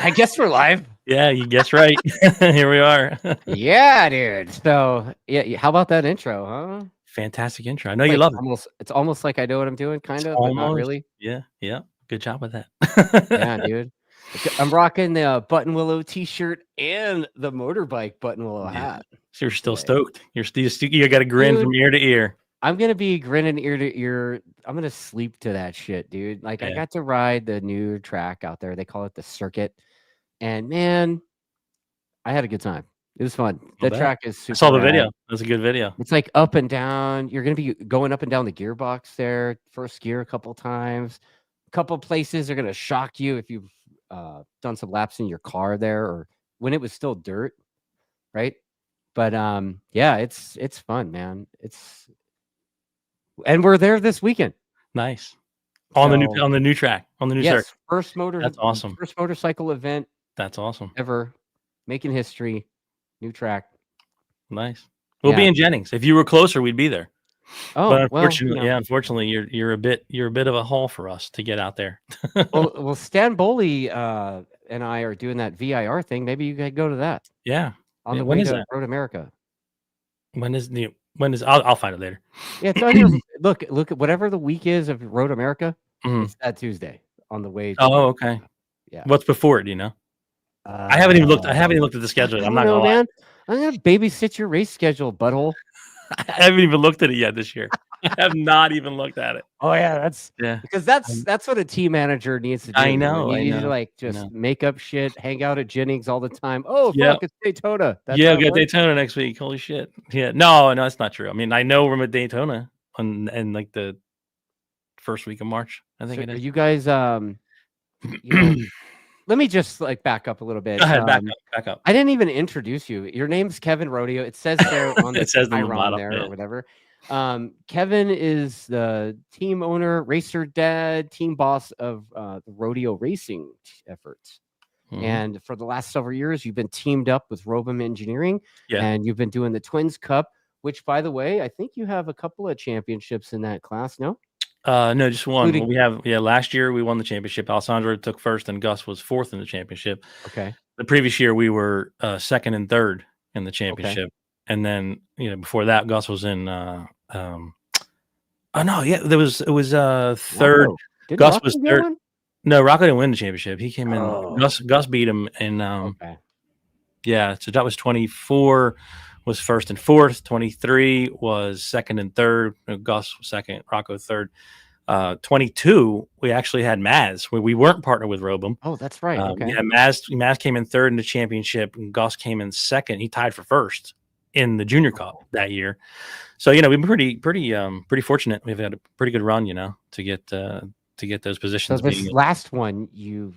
I guess we're live. Yeah, you guess right. Here we are. Yeah, dude. So, yeah, how about that intro, huh? Fantastic intro. I know you love it. It's almost like I know what I'm doing, kind of, but not Almost. really. Yeah, yeah. Good job with that. Yeah, dude. I'm rocking the Button Willow t-shirt and the motorbike Button Willow Yeah. hat. So you're still today. stoked. You got a grin Dude, from ear to ear. I'm gonna be grinning ear to ear. I'm gonna sleep to that shit, dude. Like, I Yeah. got to ride the new track out there. They call it the circuit, and man, I had a good time. It was fun. I'll The bet. track is I super saw the rad. video. That's a good video. It's like up and down. You're gonna be going up and down the gearbox there, first gear a couple times. A couple places are gonna shock you if you've done some laps in your car there or when it was still dirt, right? But yeah, it's fun, man. And we're there this weekend. Nice. On the new track, on the new circuit. Yes, first That's awesome. first motorcycle event That's awesome. ever, making history, new track. Nice. We'll be in Jennings. If you were closer, we'd be there. Oh, But well, unfortunately, unfortunately, you're a bit of a haul for us to get out there. well, Stan Boley and I are doing that VIR thing. Maybe you could go to that. Yeah. On the When way is to that? Road America. When is I'll find it later. Yeah, it's on your look at whatever the week is of Road America. Mhm. It's that Tuesday on the way. Oh, okay. Yeah. What's before it? Do you know? I haven't even looked at the schedule. I'm not gonna lie. Man. I'm gonna babysit your race schedule, butthole. I haven't even looked at it yet this year. I have not even looked at it. Oh yeah, because that's what a team manager needs to do. I know. You need to like just make up shit, hang out at Jennings all the time. Oh fuck, it's Daytona. We got Daytona next week. Holy shit. Yeah. No, that's not true. I mean, I know we're at Daytona and like the first week of March. I think it is. Are you guys you know, let me just like back up a little bit. Go ahead, back up. I didn't even introduce you. Your name's Kevin Rodio. It says there on the Chiron there or whatever. Kevin is the team owner, racer dad, team boss of the Rodio Racing efforts. Mm-hmm. And for the last several years, you've been teamed up with Robum Engineering, and you've been doing the Twins Cup, which, by the way, I think you have a couple of championships in that class, no? No, just one. We have last year we won the championship. Alessandro took first and Gus was fourth in the championship. Okay. The previous year we were second and third in the championship. Okay. And then before that Gus was in it was third. Gus was third. No, Rocco didn't win the championship. He came in. Gus beat him in so that was 24 was first and fourth, 23 was second and third, Gus was second, Rocco third. 22, we actually had Maz, where we weren't partnered with Robum. Oh, that's right. Okay. Yeah, Maz came in third in the championship, and Gus came in second. He tied for first in the Junior Cup that year. So we've been pretty fortunate. We've had a pretty good run, to get those positions. So this last one, you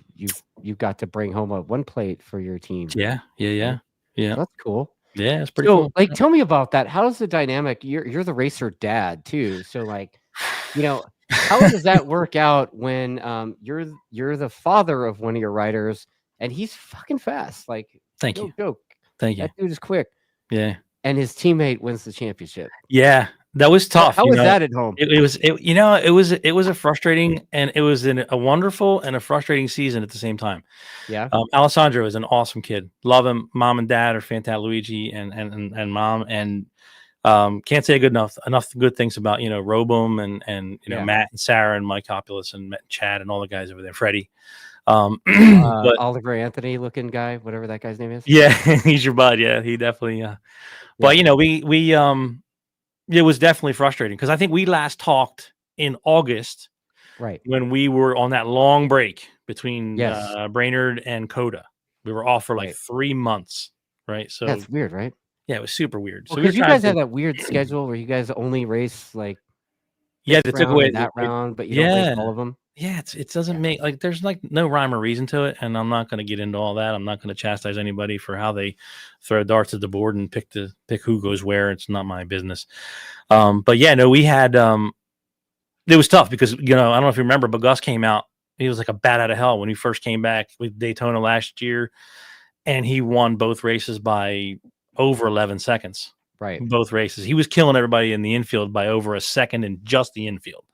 got to bring home a one plate for your team. Yeah. That's cool. Yeah, it's pretty cool. Like, tell me about that. How's the dynamic? You're the racer dad too, so like, how does that work out when you're the father of one of your riders and he's fucking fast? Like, thank you. Joke. Thank you. That dude is quick. Yeah. And his teammate wins the championship. Yeah. That was tough. How was that at home? It was a frustrating and it was a wonderful and a frustrating season at the same time. Yeah. Alessandro is an awesome kid. Love him. Mom and dad are fantastic. Luigi and mom and can't say enough good things about Robum and Matt and Sarah and Mike Hopulus and Chad and all the guys over there. Freddie. But Oliver Anthony looking guy, whatever that guy's name is. Yeah, he's your bud. Yeah, he definitely. But we it was definitely frustrating because I think we last talked in August, right? When we were on that long break between Brainerd and Coda. We were off for like 3 months, right? So that's weird, right? Yeah, it was super weird. So because you guys had that weird schedule where you guys only race like they took away that round, but you don't race all of them. Yeah, it doesn't make like there's like no rhyme or reason to it, and I'm not going to get into all that. I'm not going to chastise anybody for how they throw darts at the board and pick who goes where. It's not my business. But yeah, no, we had it was tough because I don't know if you remember, but Gus came out. He was like a bat out of hell when he first came back with Daytona last year, and he won both races by over 11 seconds. Right, both races. He was killing everybody in the infield by over a second in just the infield.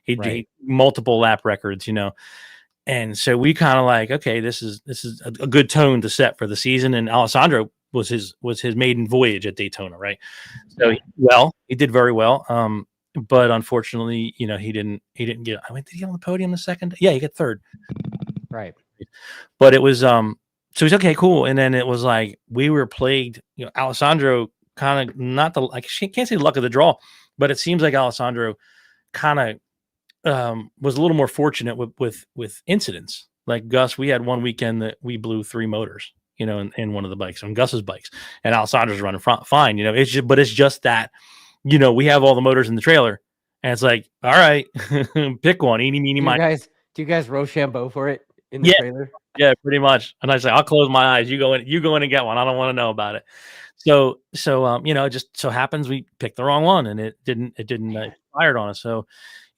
He multiple lap records, And so we kind of like, okay, this is a good tone to set for the season. And Alessandro was his maiden voyage at Daytona, right? So he did very well. But unfortunately, you know, he didn't get. I mean, did he get on the podium the second? Yeah, he got third. Right. But it was so he's okay, cool. And then it was like we were plagued. You know, Alessandro kind of not the like can't say luck of the draw, but it seems like Alessandro kind of was a little more fortunate with incidents. Like Gus, we had one weekend that we blew 3 motors, you know, in one of the bikes, on Gus's bikes, and Alessandro's running front fine, you know. It's just that, you know, we have all the motors in the trailer, and it's like, all right, pick one, eeny, meeny, miny. Do you guys Rochambeau for it in the trailer? Yeah, pretty much. And I say, I'll close my eyes. You go in and get one. I don't want to know about it. So you know, it just so happens we picked the wrong one, and it didn't expired on us. So,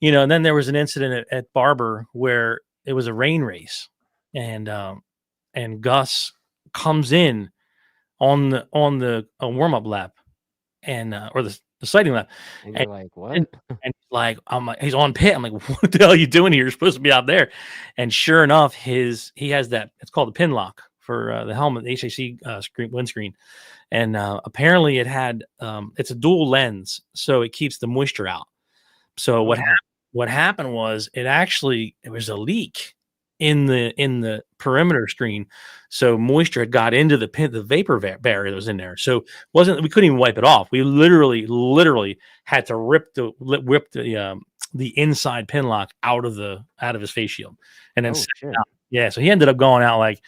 you know, and then there was an incident at Barber where it was a rain race, and Gus comes in on the warm-up lap, and or the sighting lap, and you're like, what? And like, he's on pit. I'm like, what the hell are you doing here? You're supposed to be out there. And sure enough, he has that. It's called the pin lock for the helmet, the HAC windscreen, and apparently it had it's a dual lens, so it keeps the moisture out. So what happened was it was a leak in the perimeter screen, so moisture had got into the vapor barrier that was in there. So we couldn't even wipe it off. We literally had to rip the inside pin lock out of his face shield, and then so he ended up going out like,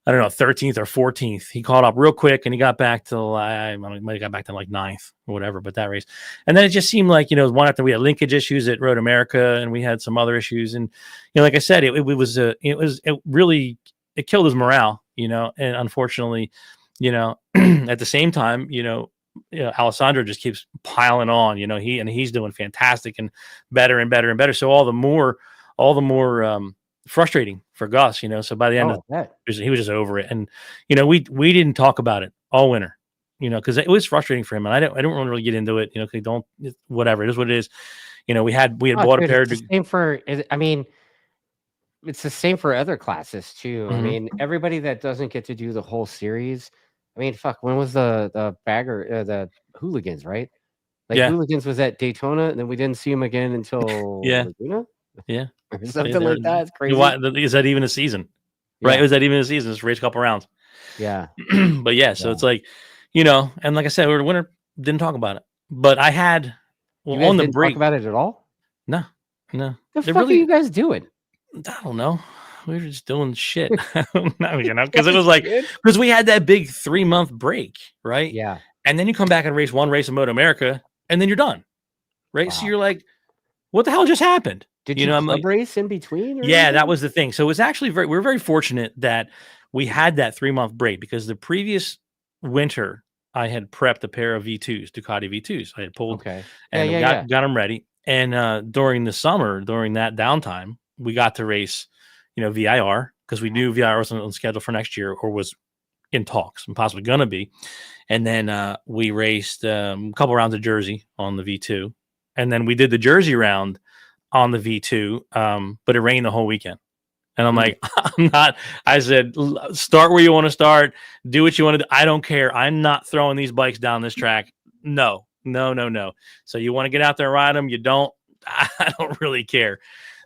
I don't know, 13th or 14th. He caught up real quick, and he got back to I might have got back to like 9th or whatever. But that race, and then it just seemed like, you know, one after we had linkage issues at Road-America, and we had some other issues, and you know, like I said, it really killed his morale, you know. And unfortunately, you know, at the same time, you know, Alessandro just keeps piling on, you know. He's doing fantastic and better and better and better. So all the more frustrating for Gus, you know. So by the end of that, he was just over it. And you know, we didn't talk about it all winter, you know, because it was frustrating for him. And I don't want to really get into it, you know. Whatever, it is what it is. You know, we had bought a pair. It's the same for, I mean, it's the same for other classes too. Mm-hmm. I mean, everybody that doesn't get to do the whole series. I mean, fuck, when was the bagger, the hooligans, right? Like hooligans was at Daytona, and then we didn't see him again until Laguna? Yeah. Or something like that. It's crazy. Is that even a season? Right? Was that even a season? Just race a couple rounds. Yeah. But so it's like, you know, and like I said, we were winter, didn't talk about it. But I had on the break. Talk about it at all? No. The fuck are you guys doing? I don't know. We were just doing shit. No, you know, because it was like, because we had that big 3-month break, right? Yeah. And then you come back and race one race in MotoAmerica, and then you're done. Right? Wow. So you're like, what the hell just happened? Did you know, race in between? Yeah, that was the thing. So it was actually we're very fortunate that we had that 3-month break, because the previous winter I had prepped a pair of V2s, Ducati V2s. I had pulled and got them ready. And during the summer, during that downtime, we got to race, you know, VIR, because we knew VIR wasn't on schedule for next year, or was in talks and possibly going to be. And then we raced a couple rounds of Jersey on the V2. And then we did the Jersey round on the V2, but it rained the whole weekend. And I'm like, I said, start where you want to start, do what you want to do. I don't care. I'm not throwing these bikes down this track. No. So you want to get out there and ride them? You don't. I don't really care.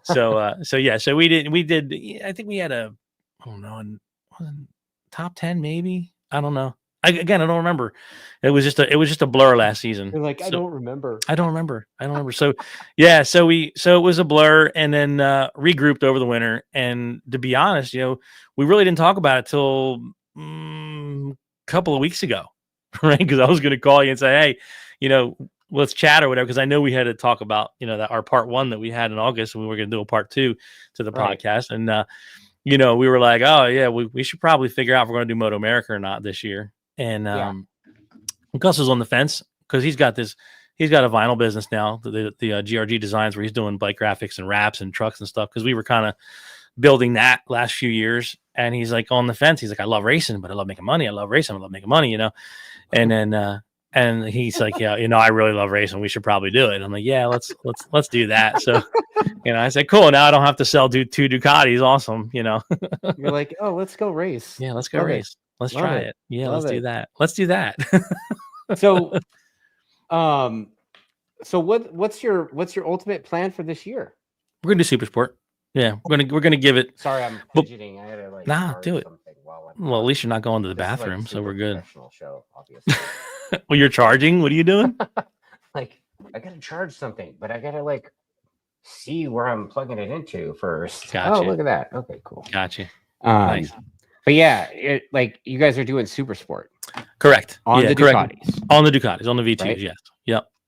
So we did. I think we had a, I don't know, top 10 maybe. I don't know. I don't remember. It was just a blur last season. You're like, I don't remember. So it was a blur, and then regrouped over the winter. And to be honest, you know, we really didn't talk about it till a couple of weeks ago, right? Because I was going to call you and say, hey, you know, let's chat or whatever. Because I know we had to talk about, you know, that our part 1 that we had in August, and we were going to do a part 2 to the podcast. And you know, we were like, oh yeah, we should probably figure out if we're going to do MotoAmerica or not this year. And Gus is on the fence, because he's got a vinyl business now, the GRG Designs, where he's doing bike graphics and wraps and trucks and stuff, because we were kind of building that last few years. And he's like on the fence. He's like, I love racing, but I love making money. I love racing, I love making money, you know. And then And he's like, yeah, I really love racing. We should probably do it. I'm like, yeah, let's do that. So, I said, cool. Now I don't have to sell two Ducatis. Awesome. You're like, oh, let's go race. Yeah, let's go race. Let's try it. Yeah, let's do that. Let's do that. So, what's your ultimate plan for this year? We're gonna do Supersport. Yeah, we're gonna give it. Sorry, I'm fidgeting. I had to do it. Well, at least you're not going to the bathroom, so we're good. Professional show, obviously. Well, you're charging. What are you doing? I gotta charge something, but I gotta see where I'm plugging it into first. Gotcha. Oh, look at that. Okay, cool. Gotcha. Nice. But yeah, you guys are doing Supersport. Correct. On the Ducatis. On the Ducatis, on the V2s, right? Yes.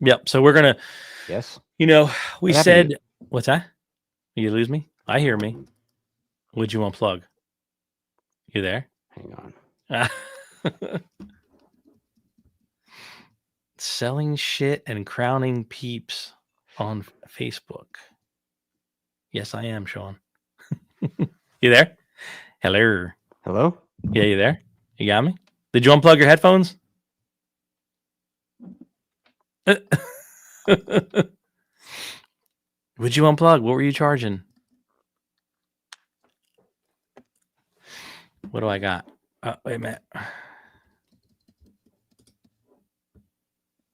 Yep. So we're gonna. Yes. We said. What's that? You lose me? I hear me. Would you unplug? You there? Hang on. Selling shit and crowning peeps on Facebook. Yes, I am, Sean. You there? Hello. Yeah, you there? You got me? Did you unplug your headphones? Would you unplug? What were you charging? What do I got? Wait a minute.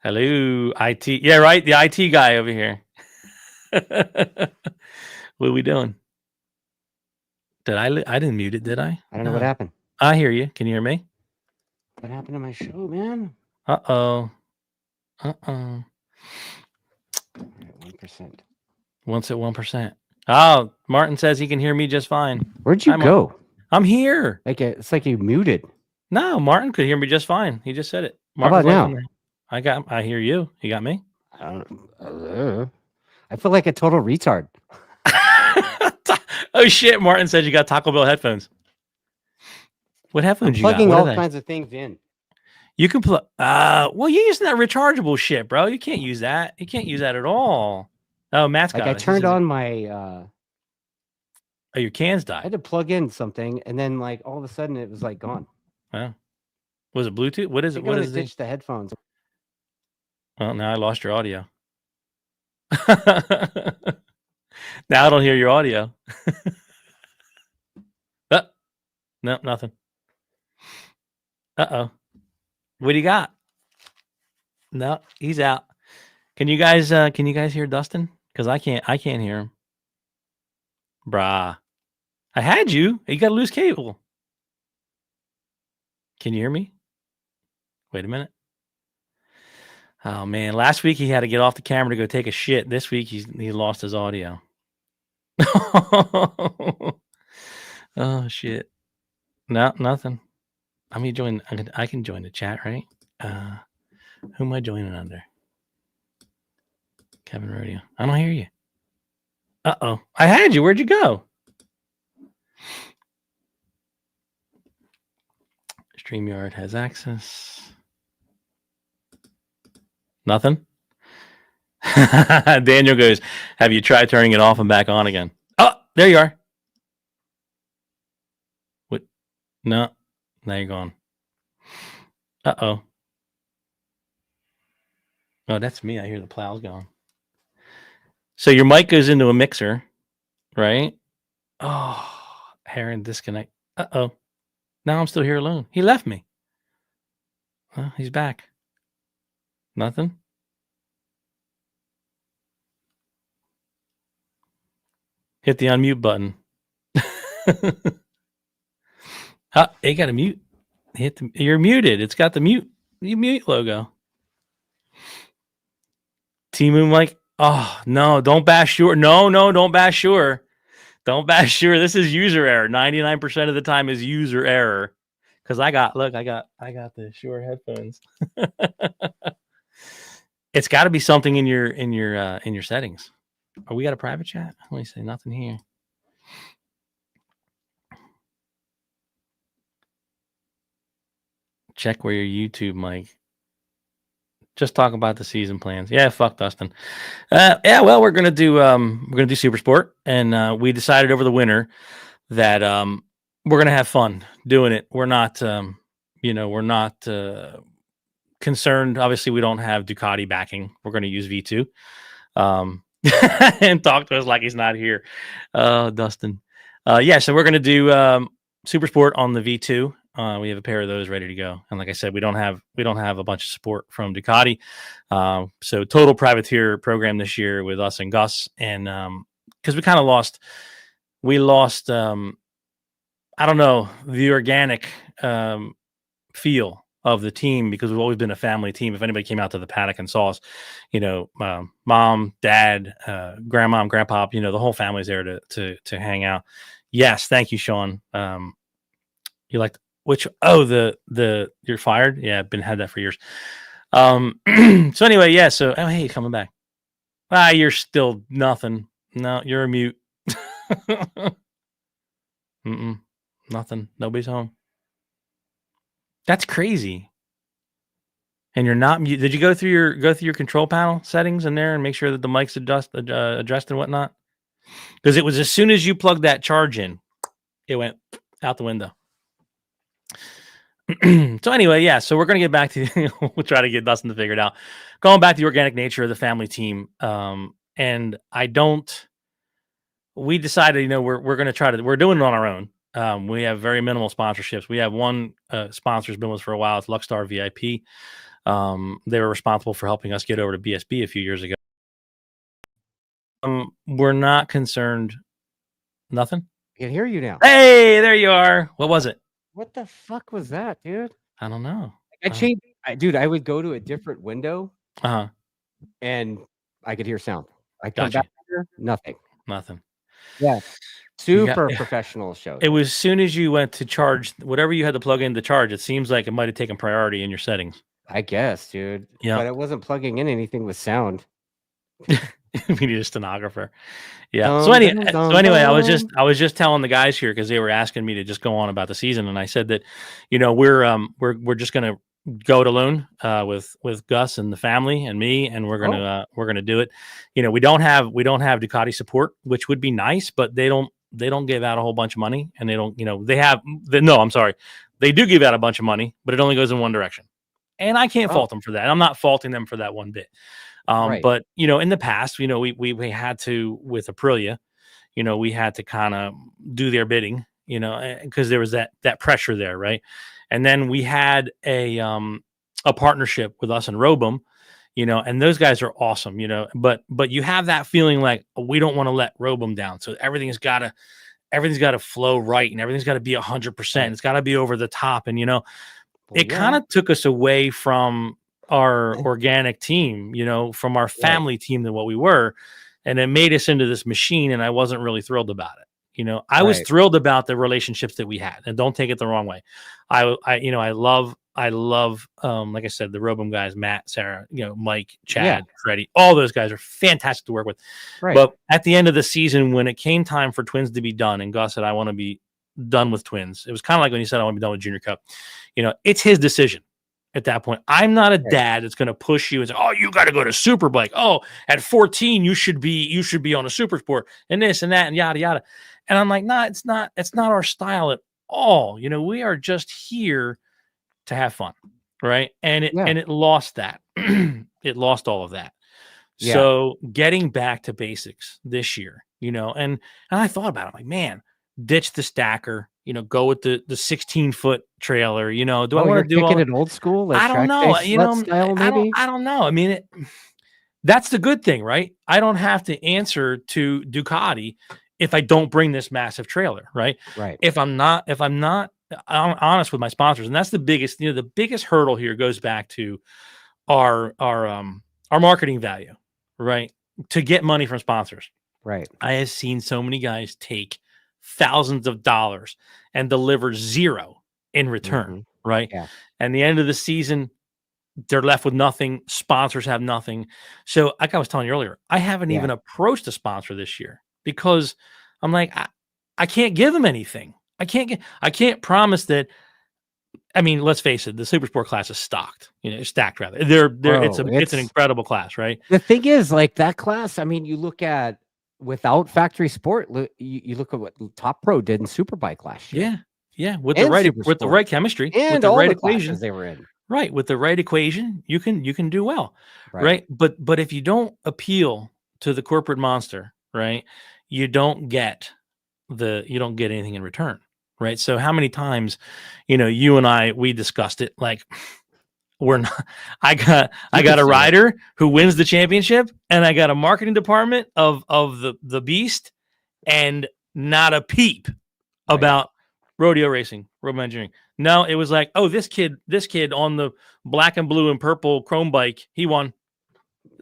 Hello, IT. Yeah, right. The IT guy over here. What are we doing? I didn't mute it, did I? I don't know what happened. I hear you. Can you hear me? What happened to my show, man? Uh-oh. 1%. Once at 1%. Oh, Martin says he can hear me just fine. Where'd you go? I'm here. It's like you muted. No, Martin could hear me just fine. He just said it. Martin's How about now? I hear you. You got me? I feel like a total retard. Oh shit! Martin said you got Taco Bell headphones. What headphones you got? Plugging all kinds of things in. You can plug. Well, you're using that rechargeable shit, bro. You can't use that. You can't use that at all. Oh, Matt's got I turned on my. Oh, your cans died. I had to plug in something, and then all of a sudden it was gone. Wow. Was it Bluetooth? What is it? What is it? Ditch the headphones. Well, now I lost your audio. Now I don't hear your audio. No, nothing. Uh-oh. What do you got? No, he's out. Can you guys hear Dustin? Because I can't hear him. Brah. I had you. You got a loose cable. Can you hear me? Wait a minute. Oh man, last week he had to get off the camera to go take a shit. This week he lost his audio. Oh shit. No, nothing. I can join the chat, right? Who am I joining under? Kevin Rodio. I don't hear you. Uh-oh. I had you. Where'd you go? StreamYard has access. Nothing? Daniel goes, have you tried turning it off and back on again? Oh, there you are. What? No. Now you're gone. Uh-oh. Oh, that's me. I hear the plows going. So your mic goes into a mixer, right? Oh, Heron disconnect. Uh-oh. Now I'm still here alone. He left me. Well, he's back. Nothing? Hit the unmute button. You got to mute. You're muted. It's got the mute logo. T-Moon like, oh, no, don't bash Shure. No, don't bash Shure. Don't bash Shure. This is user error. 99% of the time is user error. Because I got the Shure headphones. It's got to be something in your settings. Oh, we got a private chat? Let me say nothing here. Check where your YouTube mic. Just talk about the season plans. Yeah, fuck Dustin. Yeah, well, we're gonna do Supersport, and we decided over the winter that we're gonna have fun doing it. We're not, we're not concerned. Obviously, we don't have Ducati backing. We're going to use V2. And talk to us like he's not here. Dustin. Yeah, so we're going to do Supersport on the V2. We have a pair of those ready to go. And like I said, we don't have a bunch of support from Ducati. So total privateer program this year with us and Gus. And because we kind of lost, I don't know, the organic feel of the team, because we've always been a family team. If anybody came out to the paddock and saw us, mom, dad, grandma, grandpa, the whole family's there to hang out. Yes, thank you, Sean. You like which? Oh, the you're fired. Yeah, I've had that for years. So anyway, yeah. So hey, coming back. You're still nothing. No, you're a mute. Nothing. Nobody's home. That's crazy. And you're not mute. Did you go through your control panel settings in there and make sure that the mic's addressed and whatnot? Because it was as soon as you plugged that charge in, it went out the window. So anyway, yeah. So we're gonna get back to we'll try to get Dustin to figure it out. Going back to the organic nature of the family team, and we decided, we're gonna try to. We're doing it on our own. We have very minimal sponsorships. We have one sponsor's been with us for a while. It's Luckstar VIP. They were responsible for helping us get over to BSB a few years ago. We're not concerned. Nothing? I can hear you now. Hey, there you are. What was it? What the fuck was that, dude? I don't know. I changed. Dude, I would go to a different window. And I could hear sound. I come back here, nothing. Yeah. Super professional show. It was as soon as you went to charge whatever you had to plug in to charge, it seems like it might have taken priority in your settings. I guess, dude. Yeah. But I wasn't plugging in anything with sound. We need a stenographer. Yeah. So anyway, I was just telling the guys here, because they were asking me to just go on about the season, and I said that, we're just gonna go it alone with Gus and the family and me, and we're gonna do it. We don't have Ducati support, which would be nice, but they don't give out a whole bunch of money, and they don't, they do give out a bunch of money, but it only goes in one direction, and I can't fault them for that. I'm not faulting them for that one bit. Right. But in the past, we had to, with Aprilia, we had to kind of do their bidding, because there was that pressure there, right? And then we had a partnership with us and Robum, and those guys are awesome, but you have that feeling like we don't want to let Robum down, so everything's got to flow right, and everything's got to be 100%. It's got to be over the top, and it kind of took us away from our organic team, from our family team than what we were. And it made us into this machine. And I wasn't really thrilled about it. I was thrilled about the relationships that we had, and don't take it the wrong way. I love, like I said, the Robum guys, Matt, Sarah, Mike, Chad, Freddie, all those guys are fantastic to work with. Right. But at the end of the season, when it came time for Twins to be done, and Gus said, I want to be done with Twins. It was kind of like when he said, I want to be done with Junior Cup. It's his decision. At that point, I'm not a dad that's going to push you and say, "Oh, you got to go to Superbike. Oh, at 14, you should be on a Supersport and this and that and yada yada." And I'm like, "Nah, it's not our style at all. We are just here to have fun, right?" And it lost that. It lost all of that. Yeah. So getting back to basics this year, and I thought about it. I'm like, man, ditch the stacker. Go with the 16-foot trailer. Do I want to do it old school? Like I don't know. Style, maybe? I don't know. I mean, that's the good thing, right? I don't have to answer to Ducati if I don't bring this massive trailer, right? Right. If I'm not honest with my sponsors, and that's the biggest. The biggest hurdle here goes back to our marketing value, right? To get money from sponsors, right? I have seen so many guys take thousands of dollars and deliver zero in return, right? Yeah. And the end of the season, they're left with nothing. Sponsors have nothing. So like I was telling you earlier, I haven't even approached a sponsor this year, because I'm like, I can't give them anything. I can't promise that. I mean, let's face it, the Supersport class is stacked rather. It's an incredible class, right? The thing is, like, that class, I mean, you look at, without factory sport, you look at what Top Pro did in Superbike last year. Yeah, with the right chemistry and with the all right the equation they were in. right, with the right equation, you can do well, right? But if you don't appeal to the corporate monster, right, you don't get anything in return, right? So how many times, you and we discussed it, like, we're not, I got a rider who wins the championship, and I got a marketing department of the beast, and not a peep about rodeo racing, road engineering. No, it was like, oh, this kid on the black and blue and purple chrome bike, he won.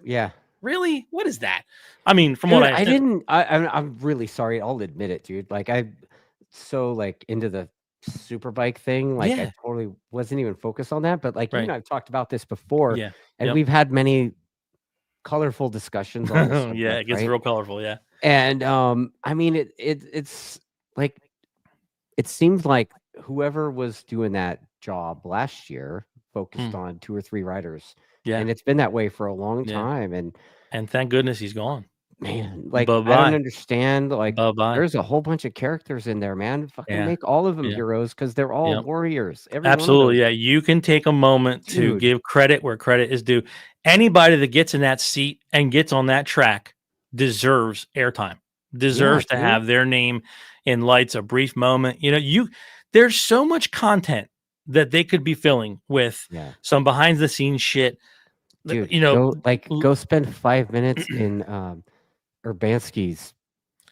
Yeah. Really? What is that? I mean, from dude, what I'm really sorry. I'll admit it, dude. Like, I'm so like into the superbike thing. Like, I totally wasn't even focused on that. But like, you and I've talked about this before. Yeah. And we've had many colorful discussions on this subject, yeah, it gets real colorful. Yeah. And I mean, it's like, it seems like whoever was doing that job last year focused on 2 or 3 riders. Yeah. And it's been that way for a long time. And thank goodness he's gone. Man, like, I don't understand. Like, there's a whole bunch of characters in there, man. Fucking make all of them heroes, because they're all warriors. Absolutely. Yeah. You can take a moment to give credit where credit is due. Anybody that gets in that seat and gets on that track deserves airtime, deserves to have their name in lights, a brief moment. There's so much content that they could be filling with some behind the scenes shit. Dude, go spend 5 minutes in Urbanski's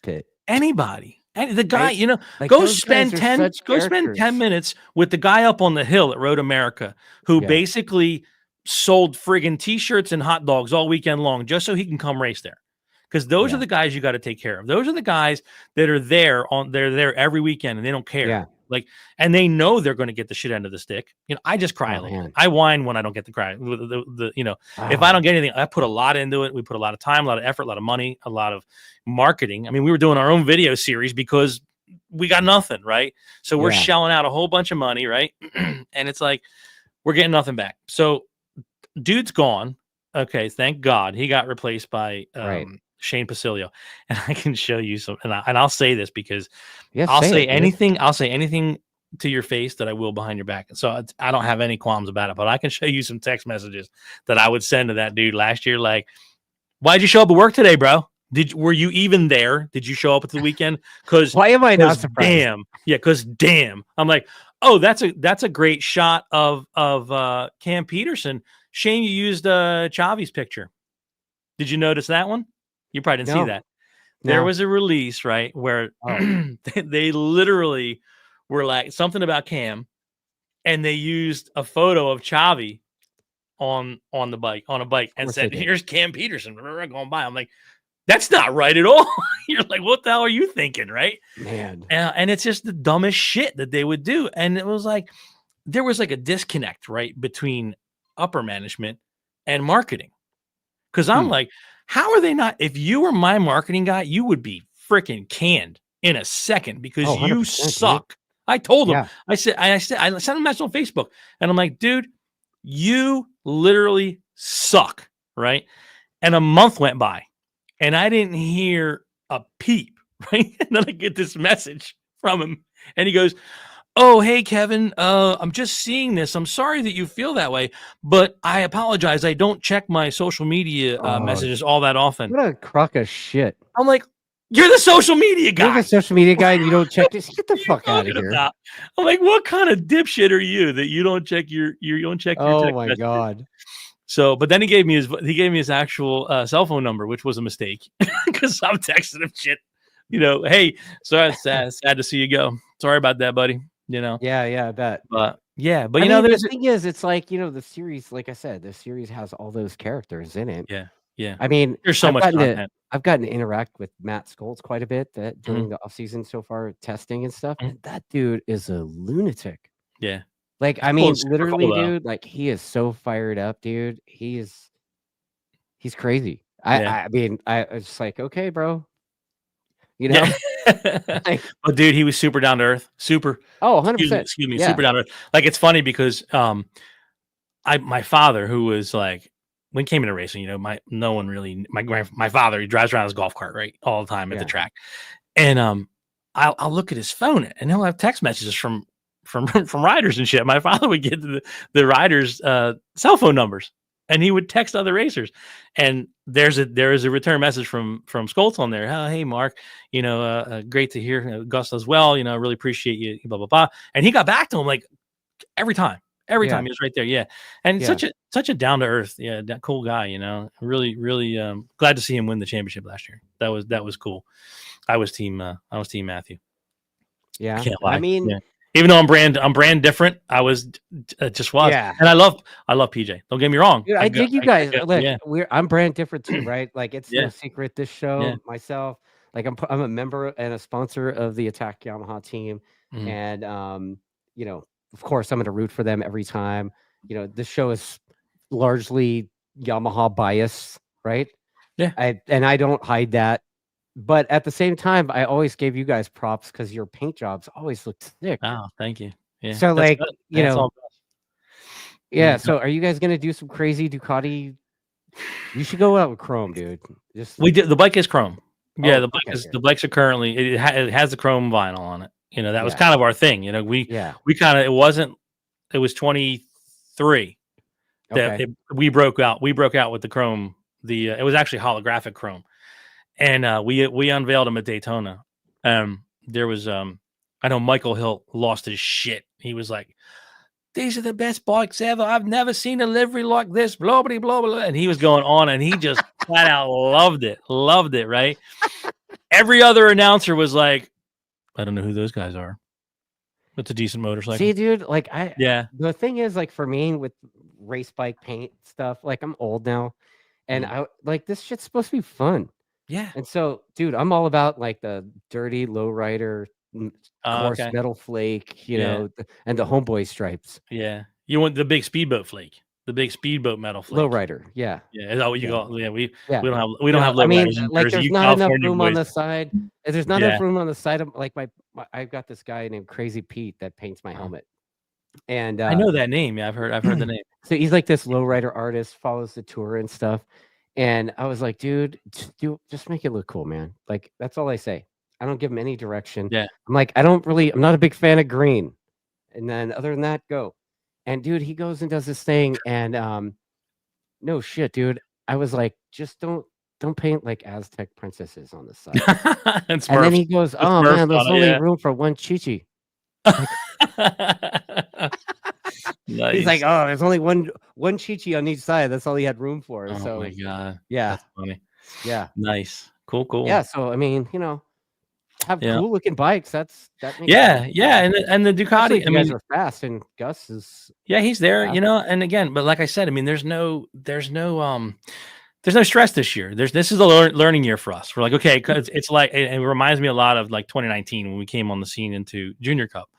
pit. Anybody, the guy, like, go spend 10 minutes with the guy up on the hill at MotoAmerica, who basically sold friggin' t-shirts and hot dogs all weekend long just so he can come race there. Because those are the guys you got to take care of. Those are the guys that are there they're there every weekend, and they don't care. Yeah. Like, and they know they're going to get the shit end of the stick. I just cry a little. I whine when I don't get the cry. If I don't get anything, I put a lot into it. We put a lot of time, a lot of effort, a lot of money, a lot of marketing. I mean, we were doing our own video series because we got nothing, right? So we're shelling out a whole bunch of money, right? And it's like, we're getting nothing back. So dude's gone. Okay, thank God. He got replaced by Shane Pasilio, and I can show you some, and I'll say this because I'll say anything to your face that I will behind your back. So I don't have any qualms about it, but I can show you some text messages that I would send to that dude last year. Like, why'd you show up at work today, bro? Were you even there? Did you show up at the weekend? Because why am I not surprised? Damn. Yeah. Cause damn, I'm like, oh, that's a great shot of Cam Peterson. Shane, you used Chavi's picture. Did you notice that one? You probably didn't see that. There was a release, right, where they literally were like something about Cam, and they used a photo of Chavi on a bike, and said, "Here's Cam Peterson going by." I'm like, that's not right at all. You're like, what the hell are you thinking, right? Man. And it's just the dumbest shit that they would do. And it was like, there was like a disconnect, right, between upper management and marketing. Because I'm like, how are they not? If you were my marketing guy, you would be freaking canned in a second because you suck. Dude. I told him. I sent him a message on Facebook, and I'm like, dude, you literally suck, right? And a month went by, and I didn't hear a peep, right? And then I get this message from him, and he goes, "Oh, hey, Kevin, I'm just seeing this. I'm sorry that you feel that way, but I apologize. I don't check my social media messages all that often." What a crock of shit. I'm like, you're the social media guy. You're the social media guy and you don't check this. Get the fuck out of here. I'm like, what kind of dipshit are you that you don't check your text my messages? God. So, but then he gave me his actual cell phone number, which was a mistake because I'm texting him shit. Hey, sorry, sad to see you go. Sorry about that, buddy. Yeah, I bet. But the thing is, it's like, the series, like I said, the series has all those characters in it. Yeah. I mean, there's so much content. I've gotten to interact with Matt Scholes quite a bit during the off season so far, testing and stuff. And that dude is a lunatic. Yeah. Like, I mean, literally, dude, like, he is so fired up, dude. He's crazy. I mean, I was just like, okay, bro. But dude, he was super down to earth. Super. Oh, 100%. Excuse me. Super down to earth. Like, it's funny because my father, who was like, when he came into racing, my father, he drives around his golf cart, right, all the time at the track. And I'll look at his phone and he'll have text messages from from riders and shit. My father would get the riders' cell phone numbers, and he would text other racers. And there is a return message from Skoltz on there. Oh, hey Mark, great to hear Gus as well. I really appreciate you. Blah blah blah. And he got back to him like every time he was right there. Yeah, and such a down to earth, that cool guy. Really glad to see him win the championship last year. That was cool. I was team Matthew. Yeah, I can't lie. I mean. Yeah. Even though I'm brand different, I was just was. Yeah. And I love PJ. Don't get me wrong. Dude, I dig you guys. Look, I'm brand different too, right? Like it's no secret. This show, myself, like I'm a member and a sponsor of the Attack Yamaha team, and of course, I'm going to root for them every time. This show is largely Yamaha bias, right? Yeah, I don't hide that. But at the same time, I always gave you guys props because your paint jobs always looked thick. Oh, thank you. Yeah. So like, So are you guys gonna do some crazy Ducati? You should go out with chrome, dude. We did. The bike is chrome. Yeah, the bikes are currently. It has the chrome vinyl on it. That was kind of our thing. We kind of it was 23 that we broke out. We broke out with the chrome. It was actually holographic chrome. And we unveiled them at Daytona. There was I know Michael Hill lost his shit. He was like, "These are the best bikes ever. I've never seen a livery like this." Blah blah blah blah. And he was going on, and he just flat out loved it, right? Every other announcer was like, "I don't know who those guys are. It's a decent motorcycle." See, dude, like the thing is, like for me with race bike paint stuff, like I'm old now, and I like this shit's supposed to be fun. Yeah. And so, dude, I'm all about like the dirty lowrider, coarse metal flake, and the homeboy stripes. Yeah. You want the big speedboat flake, the big speedboat metal flake. Lowrider. Yeah. Yeah. Is that what you got? Yeah. We don't have lowriders. I mean, like there's not enough room on the side. There's not enough room on the side of like I've got this guy named Crazy Pete that paints my helmet. And I know that name. Yeah. I've heard the name. So he's like this lowrider artist, follows the tour and stuff. And I was like, dude, just make it look cool, man. Like, that's all I say. I don't give him any direction. Yeah. I'm like, I'm not a big fan of green. And then other than that, go. And dude, he goes and does this thing. And no shit, dude. I was like, just don't paint like Aztec princesses on the side. And then he goes, oh man, there's only room for one Chi-Chi. Nice. He's like, oh, there's only one Chi-Chi on each side. That's all he had room for. Oh so my god, yeah, that's funny. Yeah, nice, cool. Yeah, so I mean, have cool looking bikes. That makes sense. And the Ducati. You guys are fast, and Gus is. Yeah, he's there. And again, but like I said, I mean, there's no stress this year. This is a learning year for us. We're like, okay, because it's like it reminds me a lot of like 2019 when we came on the scene into Junior Cup.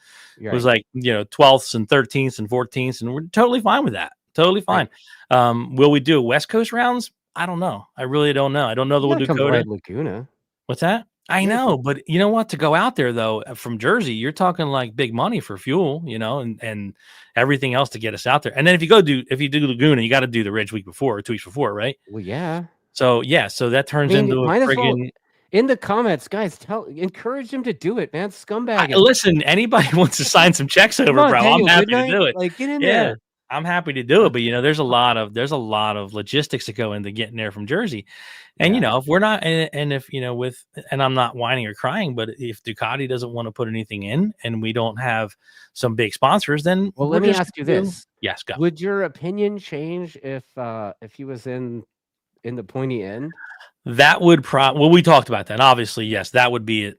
Right. It was like 12th and 13th and 14th, and we're totally fine with that. Totally fine. Right. Will we do West Coast rounds? I don't know. I really don't know. I don't know that we'll do Dakota. Laguna. What's that? I know, but you know what? To go out there though, from Jersey, you're talking like big money for fuel, and everything else to get us out there. And then if you do Laguna, you got to do the Ridge week before or 2 weeks before, right? Well, yeah. So that turns into a friggin'. In the comments, guys, encourage him to do it, man. Scumbag. Listen, anybody wants to sign some checks over, bro. Daniel, I'm happy to do it. Like, get in there. I'm happy to do it, but there's a lot of logistics that go into getting there from Jersey, and if we're not, and if and I'm not whining or crying, but if Ducati doesn't want to put anything in, and we don't have some big sponsors, then let me ask you this: yes, go. Would your opinion change if he was in the pointy end? That would we talked about that. Obviously, yes, that would be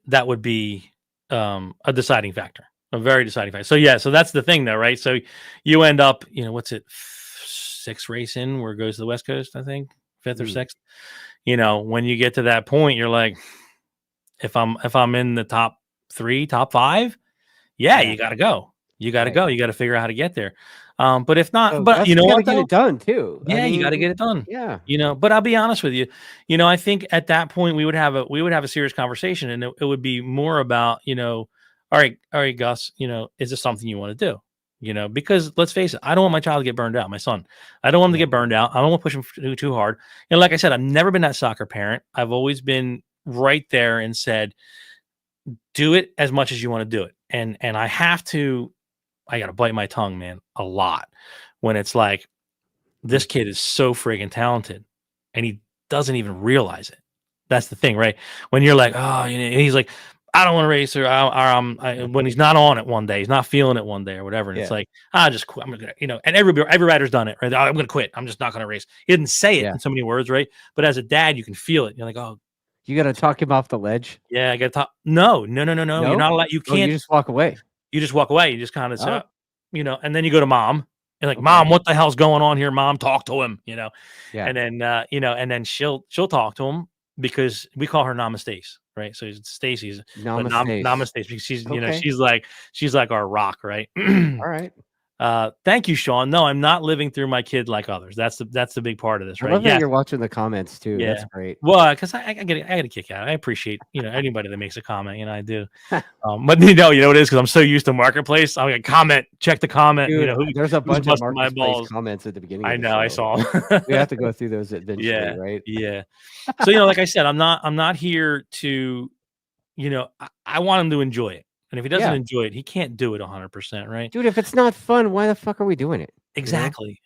a deciding factor. A very deciding factor. So that's the thing though, right? So you end up, what's it, 6th race in where it goes to the West Coast, I think, 5th or 6th. When you get to that point, you're like, if I'm in the top 3, top 5, you gotta go. You gotta go. You gotta figure out how to get there. But if not, but you know what? Get it done too. Yeah, you got to get it done. Yeah. But I'll be honest with you. I think at that point we would have a serious conversation, and it would be more about, all right, Gus, is this something you want to do? Because let's face it, I don't want my child to get burned out. My son, I don't want him to get burned out. I don't want to push him too hard. And like I said, I've never been that soccer parent. I've always been right there and said, do it as much as you want to do it. And I have to gotta bite my tongue, man, a lot when it's like this kid is so friggin' talented and he doesn't even realize it. That's the thing, right? When you're like, oh, and he's like, I don't want to race, or when he's not on it one day, he's not feeling it one day or whatever, and it's like, I just quit. I'm gonna, and every rider's done it, right? I'm gonna quit. I'm just not gonna race. He didn't say it in so many words, right? But as a dad, you can feel it. You're like, oh, you got to talk him off the ledge. Yeah, I got to talk. No. You're not allowed. You can't. You just walk away. You just walk away. You just kind of say, and then you go to mom. And like, Mom, what the hell's going on here? Mom, talk to him, Yeah. And then, and then she'll talk to him because we call her Namaste, right? So Stacy's Namaste because she's, she's like our rock, right? All right. Thank you, Sean. No, I'm not living through my kid like others. That's the big part of this, right? I love that you're watching the comments too. Yeah. That's great. Well, because I get a kick out of it. I appreciate anybody that makes a comment. I do. But you know what it is, because I'm so used to Marketplace. I'm like, comment, check the comment. Dude, there's a bunch of Marketplace comments at the beginning. I know, I saw them. We have to go through those eventually, right? Yeah. So like I said, I'm not here to, I want him to enjoy it. And if he doesn't enjoy it, he can't do it 100%, right? Dude, if it's not fun, why the fuck are we doing it? Exactly.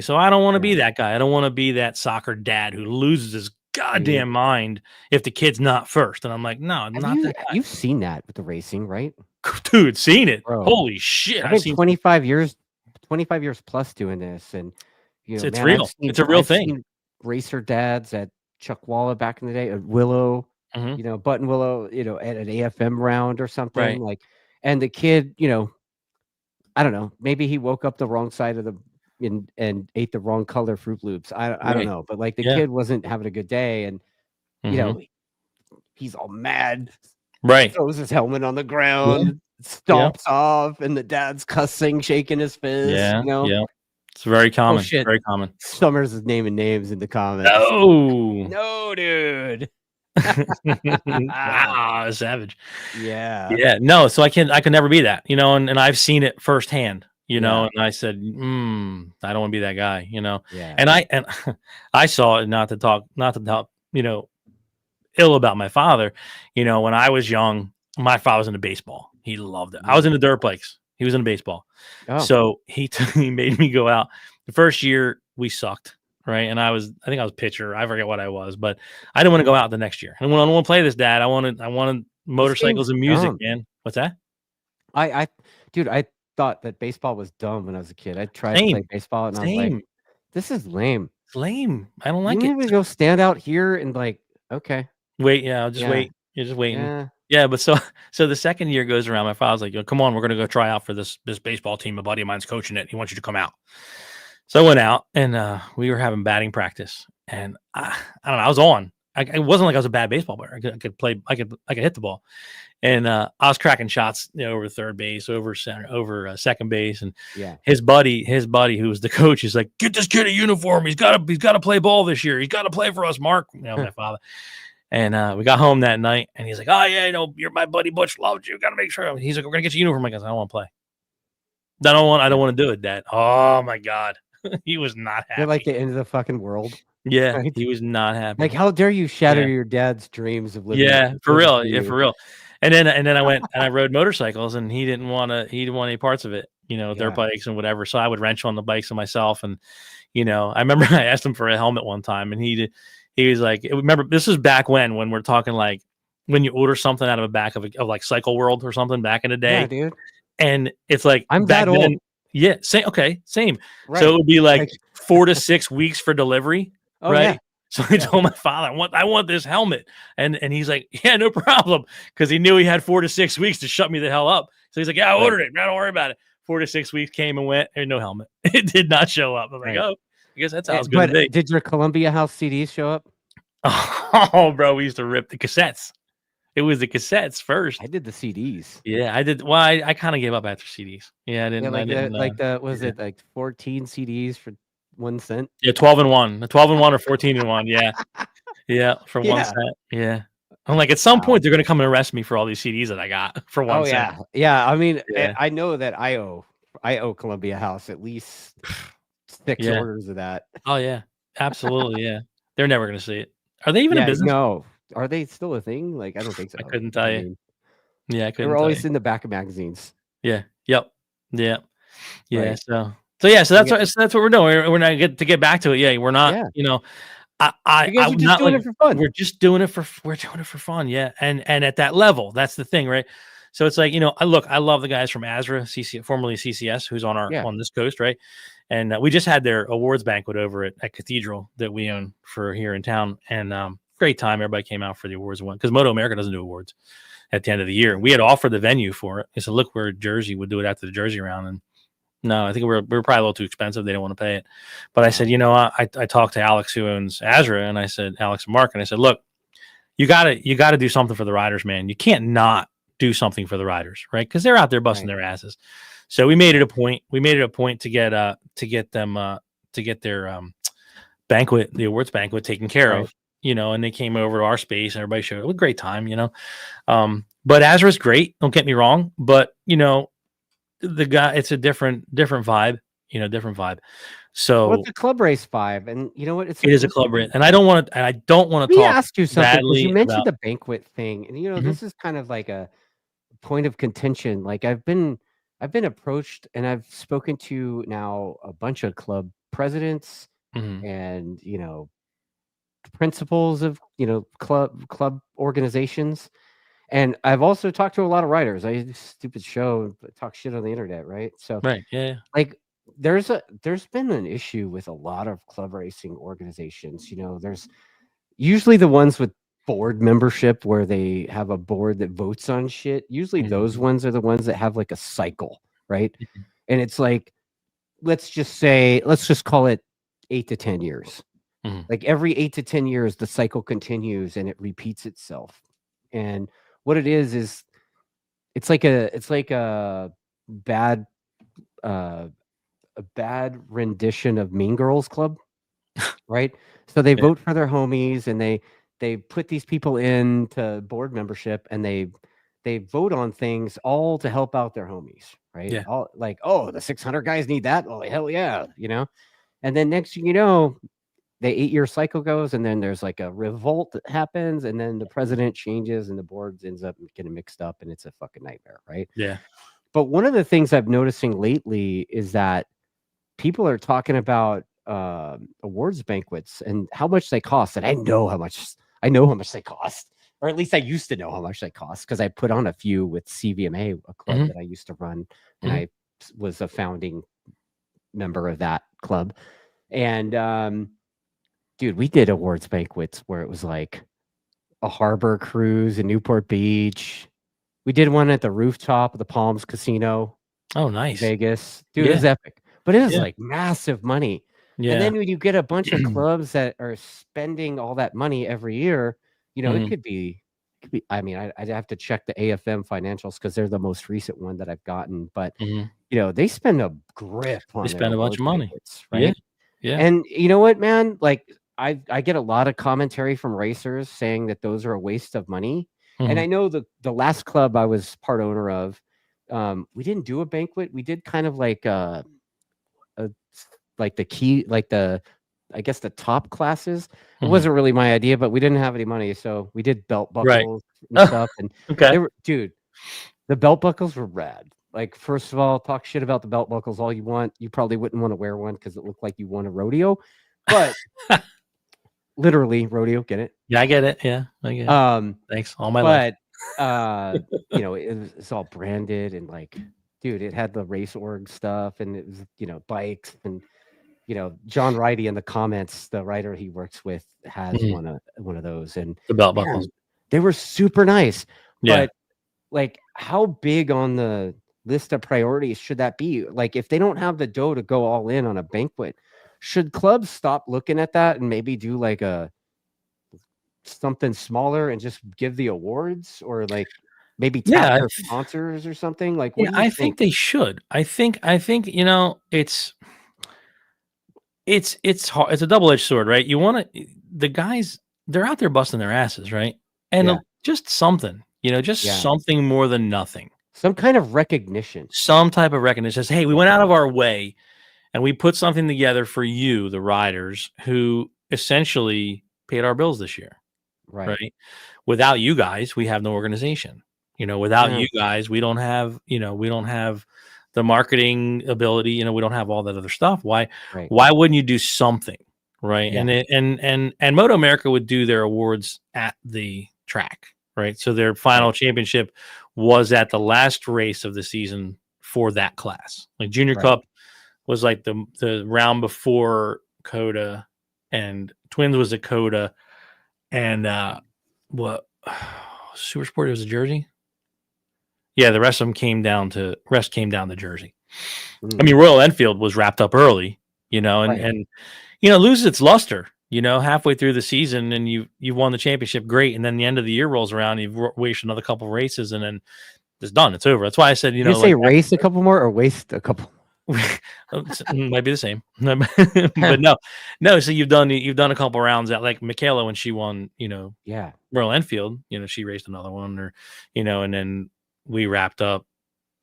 So I don't want to be that guy. I don't want to be that soccer dad who loses his goddamn mind if the kid's not first. And I'm like, no, I'm not that guy. You've seen that with the racing, right? Dude, seen it. Bro. Holy shit. I've been 25 years plus doing this. And, it's real. It's a real thing. Racer dads at Chuckwalla back in the day, at Willow. Button Willow, at an AFM round or something, like, and the kid, I don't know, maybe he woke up the wrong side of and ate the wrong color Fruit Loops. I don't know, but like the kid wasn't having a good day, and he's all mad, right? Throws his helmet on the ground, stomps off, and the dad's cussing, shaking his fist. Yeah. It's very common. Very common. Summers is naming names in the comments. No, dude. Wow, savage. Yeah. No, so I can never be that, and I've seen it firsthand, and I said, I don't want to be that guy, and I saw it, not to talk ill about my father. When I was young, my father was into baseball. He loved it. I was into dirt bikes. He was into baseball. So he made me go out. The first year we sucked. Right. And I think I was pitcher. I forget what I was, but I didn't want to go out the next year. I don't want to play this, Dad. I wanted motorcycles and music, man. What's that? I thought that baseball was dumb when I was a kid. I tried to play baseball and I was like, this is lame. It's lame. I don't like it. We go stand out here and like, okay. Wait, I'll just wait. You're just waiting. Yeah, but so the second year goes around. My father's like, come on, we're gonna go try out for this baseball team. A buddy of mine's coaching it. He wants you to come out. So I went out and we were having batting practice, and I don't know. I was on. It wasn't like I was a bad baseball player. I could play. I could hit the ball, and I was cracking shots, over third base, over center, over second base, and his buddy, who was the coach, is like, get this kid a uniform. He's got to play ball this year. He's got to play for us, Mark. My father. And we got home that night, and he's like, oh yeah, you're my buddy. Butch loves you. Got to make sure. He's like, we're gonna get you a uniform. I don't want to play. I don't want to do it, Dad. Oh my God. He was not happy. You're like the end of the fucking world. Yeah, right? He was not happy. Like, how dare you shatter your dad's dreams of living? Yeah, for real. Yeah, for real. And then I went and I rode motorcycles, and he didn't want any parts of it, dirt bikes and whatever. So I would wrench on the bikes myself. And, I remember I asked him for a helmet one time, and he was like, remember, this is back when we're talking like when you order something out of the back of like Cycle World or something back in the day. Yeah, dude. And it's like, I'm that old. Yeah, same. Okay, same. Right. So it would be like 4 to 6 weeks for delivery, right? Yeah. So I told my father, I want this helmet, and he's like, yeah, no problem, because he knew he had 4 to 6 weeks to shut me the hell up. So he's like, yeah, I ordered it. Don't worry about it. 4 to 6 weeks came and went, and no helmet. It did not show up. I'm like, oh, I guess that's how it's going to be. Did your Columbia House CDs show up? Oh, bro, we used to rip the cassettes. It was the cassettes first. I did the CDs. Yeah, I did. Well, I kind of gave up after CDs. Yeah, I didn't. Was it like 14 CDs for 1 cent? Yeah, 12 and 1. 12 and 1 or 14 and 1. Yeah. Yeah, for 1 cent. Yeah. I'm like, at some point they're gonna come and arrest me for all these CDs that I got for 1 cent. Yeah. I mean, I know that I owe Columbia House at least 6 orders of that. Oh yeah, absolutely. Yeah, they're never gonna see it. Are they even in business? No. Are they still a thing? Like, I don't think so. I couldn't tell you. Yeah, I couldn't. They were always in the back of magazines. Yeah. Yep. Yeah. Right. So that's what we're doing. We're not to get back to it. Yeah, we're not. You know, you guys are just doing it for fun. We're just doing it for fun. Yeah, and at that level, that's the thing, right? So it's like, you know, I love the guys from Azra, formerly CCS, who's on on this coast, right? And we just had their awards banquet over at Cathedral that we own for here in town, and great time. Everybody came out for the awards one because MotoAmerica doesn't do awards at the end of the year. We had offered the venue for it. They said, look, we're Jersey, we'll do it after the Jersey round, and no, I think we're probably a little too expensive. They don't want to pay it. But I said, you know, I talked to Alex, who owns Azra, and I said, Alex and Mark, and I said, look, you gotta do something for the riders, man. You can't not do something for the riders, right? Because they're out there busting their asses. So we made it a point. We made it a point to get their banquet, the awards banquet, taken care of. You know, and they came over to our space, and everybody showed it was a great time. You know, but Azra's great. Don't get me wrong, but you know, the guy, it's a different vibe, you know, different vibe. So it's a club race vibe, and you know what? It is a club race, and I don't want to talk. Let me ask you something. You mentioned the banquet thing, and you know, this is kind of like a point of contention. Like I've been approached, and I've spoken to now a bunch of club presidents and, you know, principals of, you know, club organizations. And I've also talked to a lot of writers. I do this stupid show, talk shit on the internet, right? So, like, there's been an issue with a lot of club racing organizations. You know, there's usually the ones with board membership where they have a board that votes on shit. Usually those ones are the ones that have like a cycle, right? And it's like, let's just call it 8 to 10 years. Like every 8 to 10 years, the cycle continues and it repeats itself. And what it is it's like a bad rendition of Mean Girls Club, right? So they vote for their homies, and they put these people into board membership, and they vote on things all to help out their homies, right? Yeah. All like, oh, the 600 guys need that. Oh, hell yeah, you know. And then next thing you know, the 8-year cycle goes, and then there's like a revolt that happens, and then the president changes, and the board ends up getting mixed up, and it's a fucking nightmare, right? Yeah. But one of the things I'm noticing lately is that people are talking about awards banquets and how much they cost, and I know how much they cost, or at least I used to know how much they cost because I put on a few with CVMA, a club that I used to run, and I was a founding member of that club. And dude, we did awards banquets where it was like a harbor cruise in Newport Beach. We did one at the rooftop of the Palms Casino. Oh, nice. Vegas. Dude, it was epic. But it was like massive money. Yeah. And then when you get a bunch of clubs that are spending all that money every year, you know, it could be, I mean, I'd have to check the AFM financials because they're the most recent one that I've gotten. But, you know, they spend a grip on They spend a bunch of money. Right? Yeah. And you know what, man? Like, I get a lot of commentary from racers saying that those are a waste of money. And I know the last club I was part owner of, we didn't do a banquet. We did kind of like like the key, like I guess the top classes. It wasn't really my idea, but we didn't have any money, so we did belt buckles and stuff. And they were, dude, the belt buckles were rad. Like, first of all, talk shit about the belt buckles all you want. You probably wouldn't want to wear one because it looked like you won a rodeo, but literally rodeo, get it? Yeah, I get it. Yeah, I get it. Thanks. All my life. But you know, it's all branded, and like, dude, it had the race org stuff, and it was, you know, bikes, and you know, John Righty in the comments, the writer he works with, has one of those, and the belt buckles. They were super nice. Yeah. But like, how big on the list of priorities should that be? Like, if they don't have the dough to go all in on a banquet, should clubs stop looking at that and maybe do like something smaller and just give the awards, or like maybe tap their sponsors or something? Like, what do you think they should. I think you know, it's hard. It's a double-edged sword, right? You want to, the guys, they're out there busting their asses, right? And just something, you know, just something more than nothing. Some kind of recognition. Some type of recognition. Says, hey, we went out of our way and we put something together for you, the riders, who essentially paid our bills this year. Right. Without you guys, we have no organization. You know, without you guys, we don't have the marketing ability. You know, we don't have all that other stuff. Why wouldn't you do something? Right. Yeah. And MotoAmerica would do their awards at the track. Right. So their final championship was at the last race of the season for that class. Like Junior Cup was like the round before Coda, and Twins was a Coda, and what Supersport was a Jersey. Yeah, the rest of them came down to Jersey. I mean, Royal Enfield was wrapped up early, you know, and you know, loses its luster, you know, halfway through the season, and you won the championship, great, and then the end of the year rolls around, you've wasted another couple of races, and then it's done, it's over. That's why I said, you know, say race a couple more or waste a couple. Might be the same, but no. So you've done a couple rounds at, like Michaela when she won, you know, Royal Enfield, you know, she raced another one, or you know, and then we wrapped up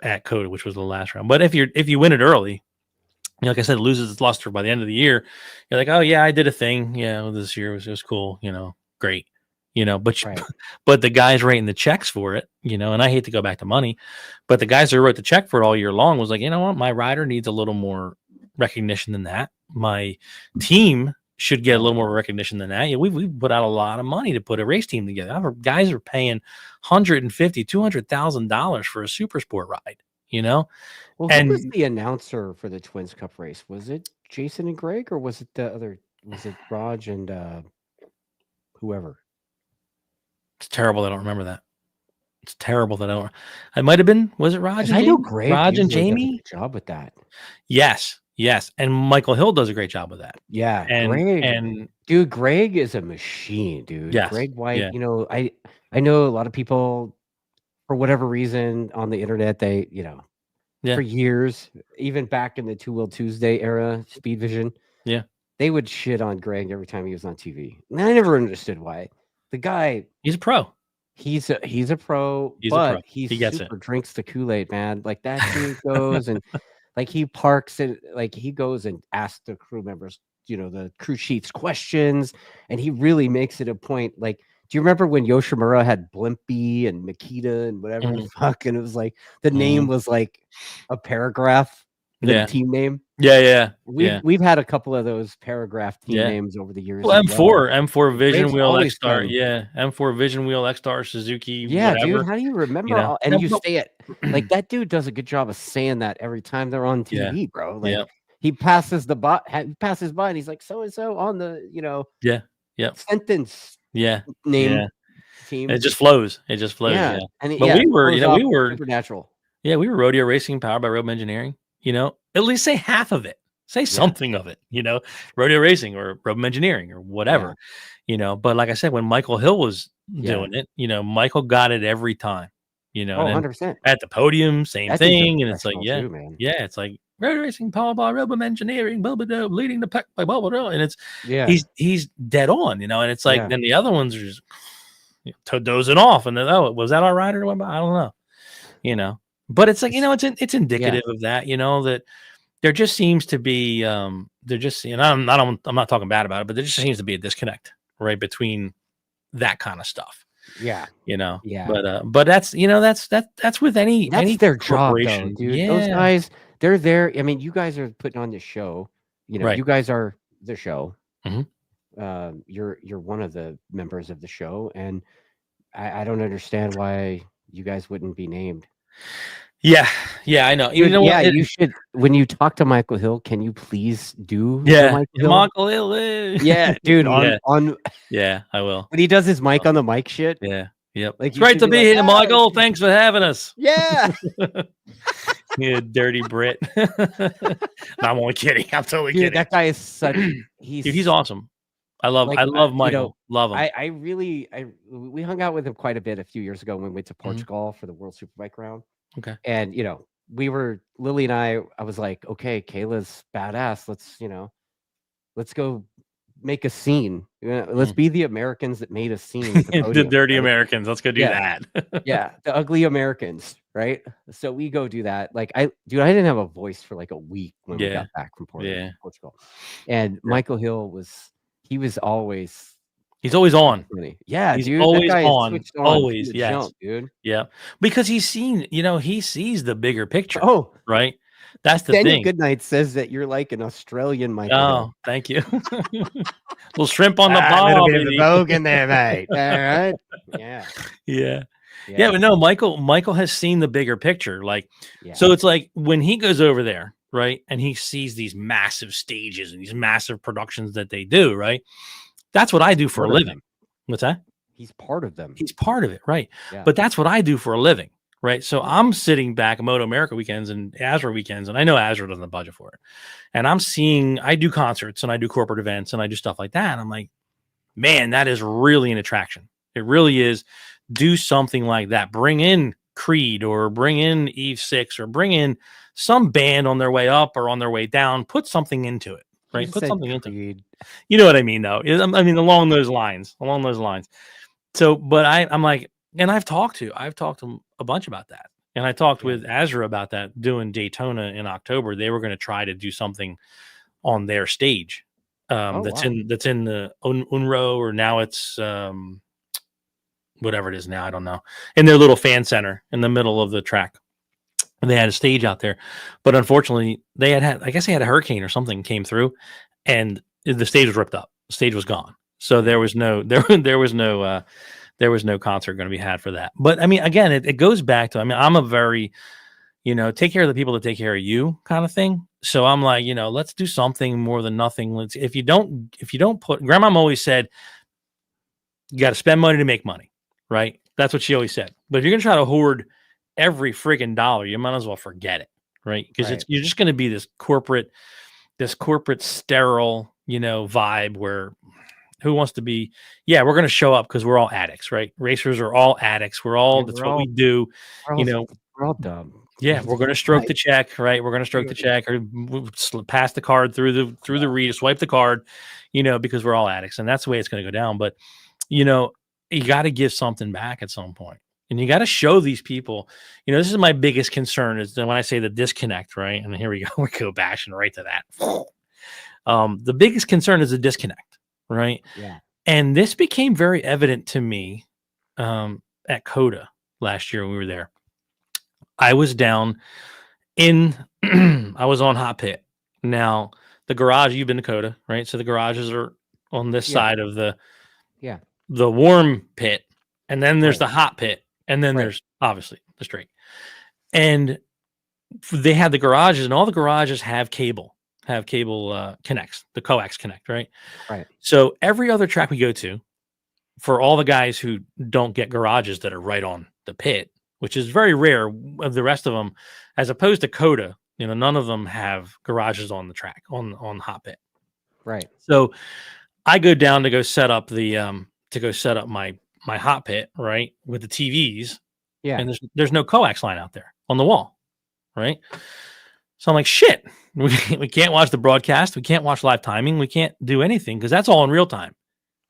at Coda, which was the last round. But if you win it early, you know, like I said, it loses its luster by the end of the year. You're like, oh yeah, I did a thing. Yeah, well, this year was cool. You know, great. You know, but but the guys writing the checks for it, you know, and I hate to go back to money, but the guys who wrote the check for it all year long was like, you know what, my rider needs a little more recognition than that. My team should get a little more recognition than that. Yeah, we put out a lot of money to put a race team together. Our guys are paying $150,000-$200,000 for a super sport ride, you know. Well, who was the announcer for the Twins Cup race? Was it Jason and Greg, or was it the other? Was it Raj and whoever? It's terrible that I don't remember that. It's terrible that I don't. It might have been. Was it Raj? I know Greg. Raj and Jamie. Does a good job with that. Yes, and Michael Hill does a great job with that. Yeah, and dude, Greg is a machine, dude. Yes, Greg White. You know, I know a lot of people, for whatever reason, on the internet, they for years, even back in the Two Wheel Tuesday era, Speed Vision, they would shit on Greg every time he was on TV. And I never understood why. The guy, he's a pro. He's a pro, but he super drinks the Kool-Aid, man. Like that dude goes and like he parks and like he goes and asks the crew members, you know, the crew chiefs questions, and he really makes it a point. Like, do you remember when Yoshimura had Blimpie and Makita and whatever the fuck? And it was like the name was like a paragraph, the team name. We've had a couple of those paragraph team names over the years. Well, M4 Vision Wheel X-Star, M4 Vision Wheel X-Star Suzuki. Whatever. Dude, how do you remember? You know? And you say it like that. Dude does a good job of saying that every time they're on TV, bro. Like he passes by, and he's like, so and so on the, you know, sentence, name. Team. It just flows. Yeah. And but we were Supernatural. Yeah, we were Rodio Racing, powered by Robo Engineering. You know, at least say half of it. Say something of it, you know, Rodio Racing or Robo Engineering or whatever, you know. But like I said, when Michael Hill was doing it, you know, Michael got it every time, you know. 100%. At the podium, same thing. And it's like, it's like Rodio Racing, powered by Robo Engineering, blah, blah, blah, leading the pack by blah, blah, blah. And it's, he's dead on, you know. And it's like, then the other ones are just dozing off. And then, oh, was that our rider? I don't know, you know. But it's like, you know, it's indicative of that, you know, that there just seems to be, and I'm not talking bad about it, but there just seems to be a disconnect, right, between that kind of stuff. Yeah, you know. Yeah. But that's, you know, that's with any their job, though, dude. Yeah. Those guys, they're there. I mean, you guys are putting on the show. You know, you guys are the show. Mm-hmm. You're one of the members of the show, and I don't understand why you guys wouldn't be named. Yeah, I know. You know what? You should. When you talk to Michael Hill, can you please do Michael Hill? Yeah, dude. On yeah, I will. When he does his mic on the mic shit. Yeah, yep. Like, it's great to be here, Michael. Thanks for having us. Yeah. You dirty Brit. No, I'm only kidding. I'm totally kidding. That guy is such. He's awesome. I love Michael. You know, love him. We hung out with him quite a bit a few years ago when we went to Portugal for the World Superbike round. Okay. And, you know, Lily and I was like, okay, Kayla's badass. Let's go make a scene. Let's be the Americans that made a scene. The dirty Americans. Let's go do that. The ugly Americans. Right. So we go do that. Like, I didn't have a voice for like a week when we got back from Portugal. And Michael Hill was always He's always on. Yeah, he's dude. Always that guy on. Switched on always, from the yes. jump, dude. Yeah. Because he's seen, he sees the bigger picture. Oh, right. That's the Daniel thing. Goodnight says that you're like an Australian Michael. Oh, thank you. Little shrimp on the ball. A little bit baby. of the Vogue in there, mate. All right. Yeah. Yeah, but no, Michael has seen the bigger picture. Like, so it's like when he goes over there, right, and he sees these massive stages and these massive productions that they do, right? That's what I do for a living. What's that? He's part of them. He's part of it, right? Yeah. But that's what I do for a living, right? So I'm sitting back at MotoAmerica weekends and Azure weekends, and I know Azure doesn't have budget for it. And I do concerts and I do corporate events and I do stuff like that. And I'm like, man, that is really an attraction. It really is. Do something like that. Bring in Creed or bring in Eve 6 or bring in some band on their way up or on their way down. Put something into it, right? Put something into it. You know what I mean, though? I mean, along those lines. So, but I'm like, and I've talked to a bunch about that. And I talked with Azure about that, doing Daytona in October. They were going to try to do something on their stage. That's in the Unro, or now it's whatever it is now, I don't know, in their little fan center in the middle of the track. And they had a stage out there, but unfortunately they had I guess they had a hurricane or something came through, and the stage was ripped up. The stage was gone, so there was no concert going to be had for that. But I mean, again, it goes back to, I mean, I'm a very, take care of the people that take care of you kind of thing. So I'm like, let's do something more than nothing. If you don't put, Grandma always said, you got to spend money to make money, right? That's what she always said. But if you're going to try to hoard every friggin' dollar, you might as well forget it, right? Because you're just going to be this corporate sterile, vibe where who wants to be, we're going to show up because we're all addicts, right? Racers are all addicts. That's what we do. We're all dumb. Yeah, we're going to stroke the check, right? We're going to stroke the check or pass the card through the reader, swipe the card, because we're all addicts, and that's the way it's going to go down. But you got to give something back at some point, and you got to show these people. This is my biggest concern is when I say the disconnect, right? And here we go, we go bashing right to that. The biggest concern is the disconnect, right? Yeah, and this became very evident to me at COTA last year when we were there. I was down I was on hot pit. Now the garage, you've been to COTA, right? So the garages are on this side of the warm pit, and then there's the hot pit, and then there's obviously the straight. And they had the garages, and all the garages have cable connects, the coax connect, right? Right. So every other track we go to, for all the guys who don't get garages that are right on the pit, which is very rare of the rest of them, as opposed to COTA, none of them have garages on the track on hot pit. Right. So I go down to go set up my hot pit, right, with the TVs. Yeah. And there's no coax line out there on the wall, right? So I'm like, shit, we can't watch the broadcast. We can't watch live timing. We can't do anything because that's all in real time.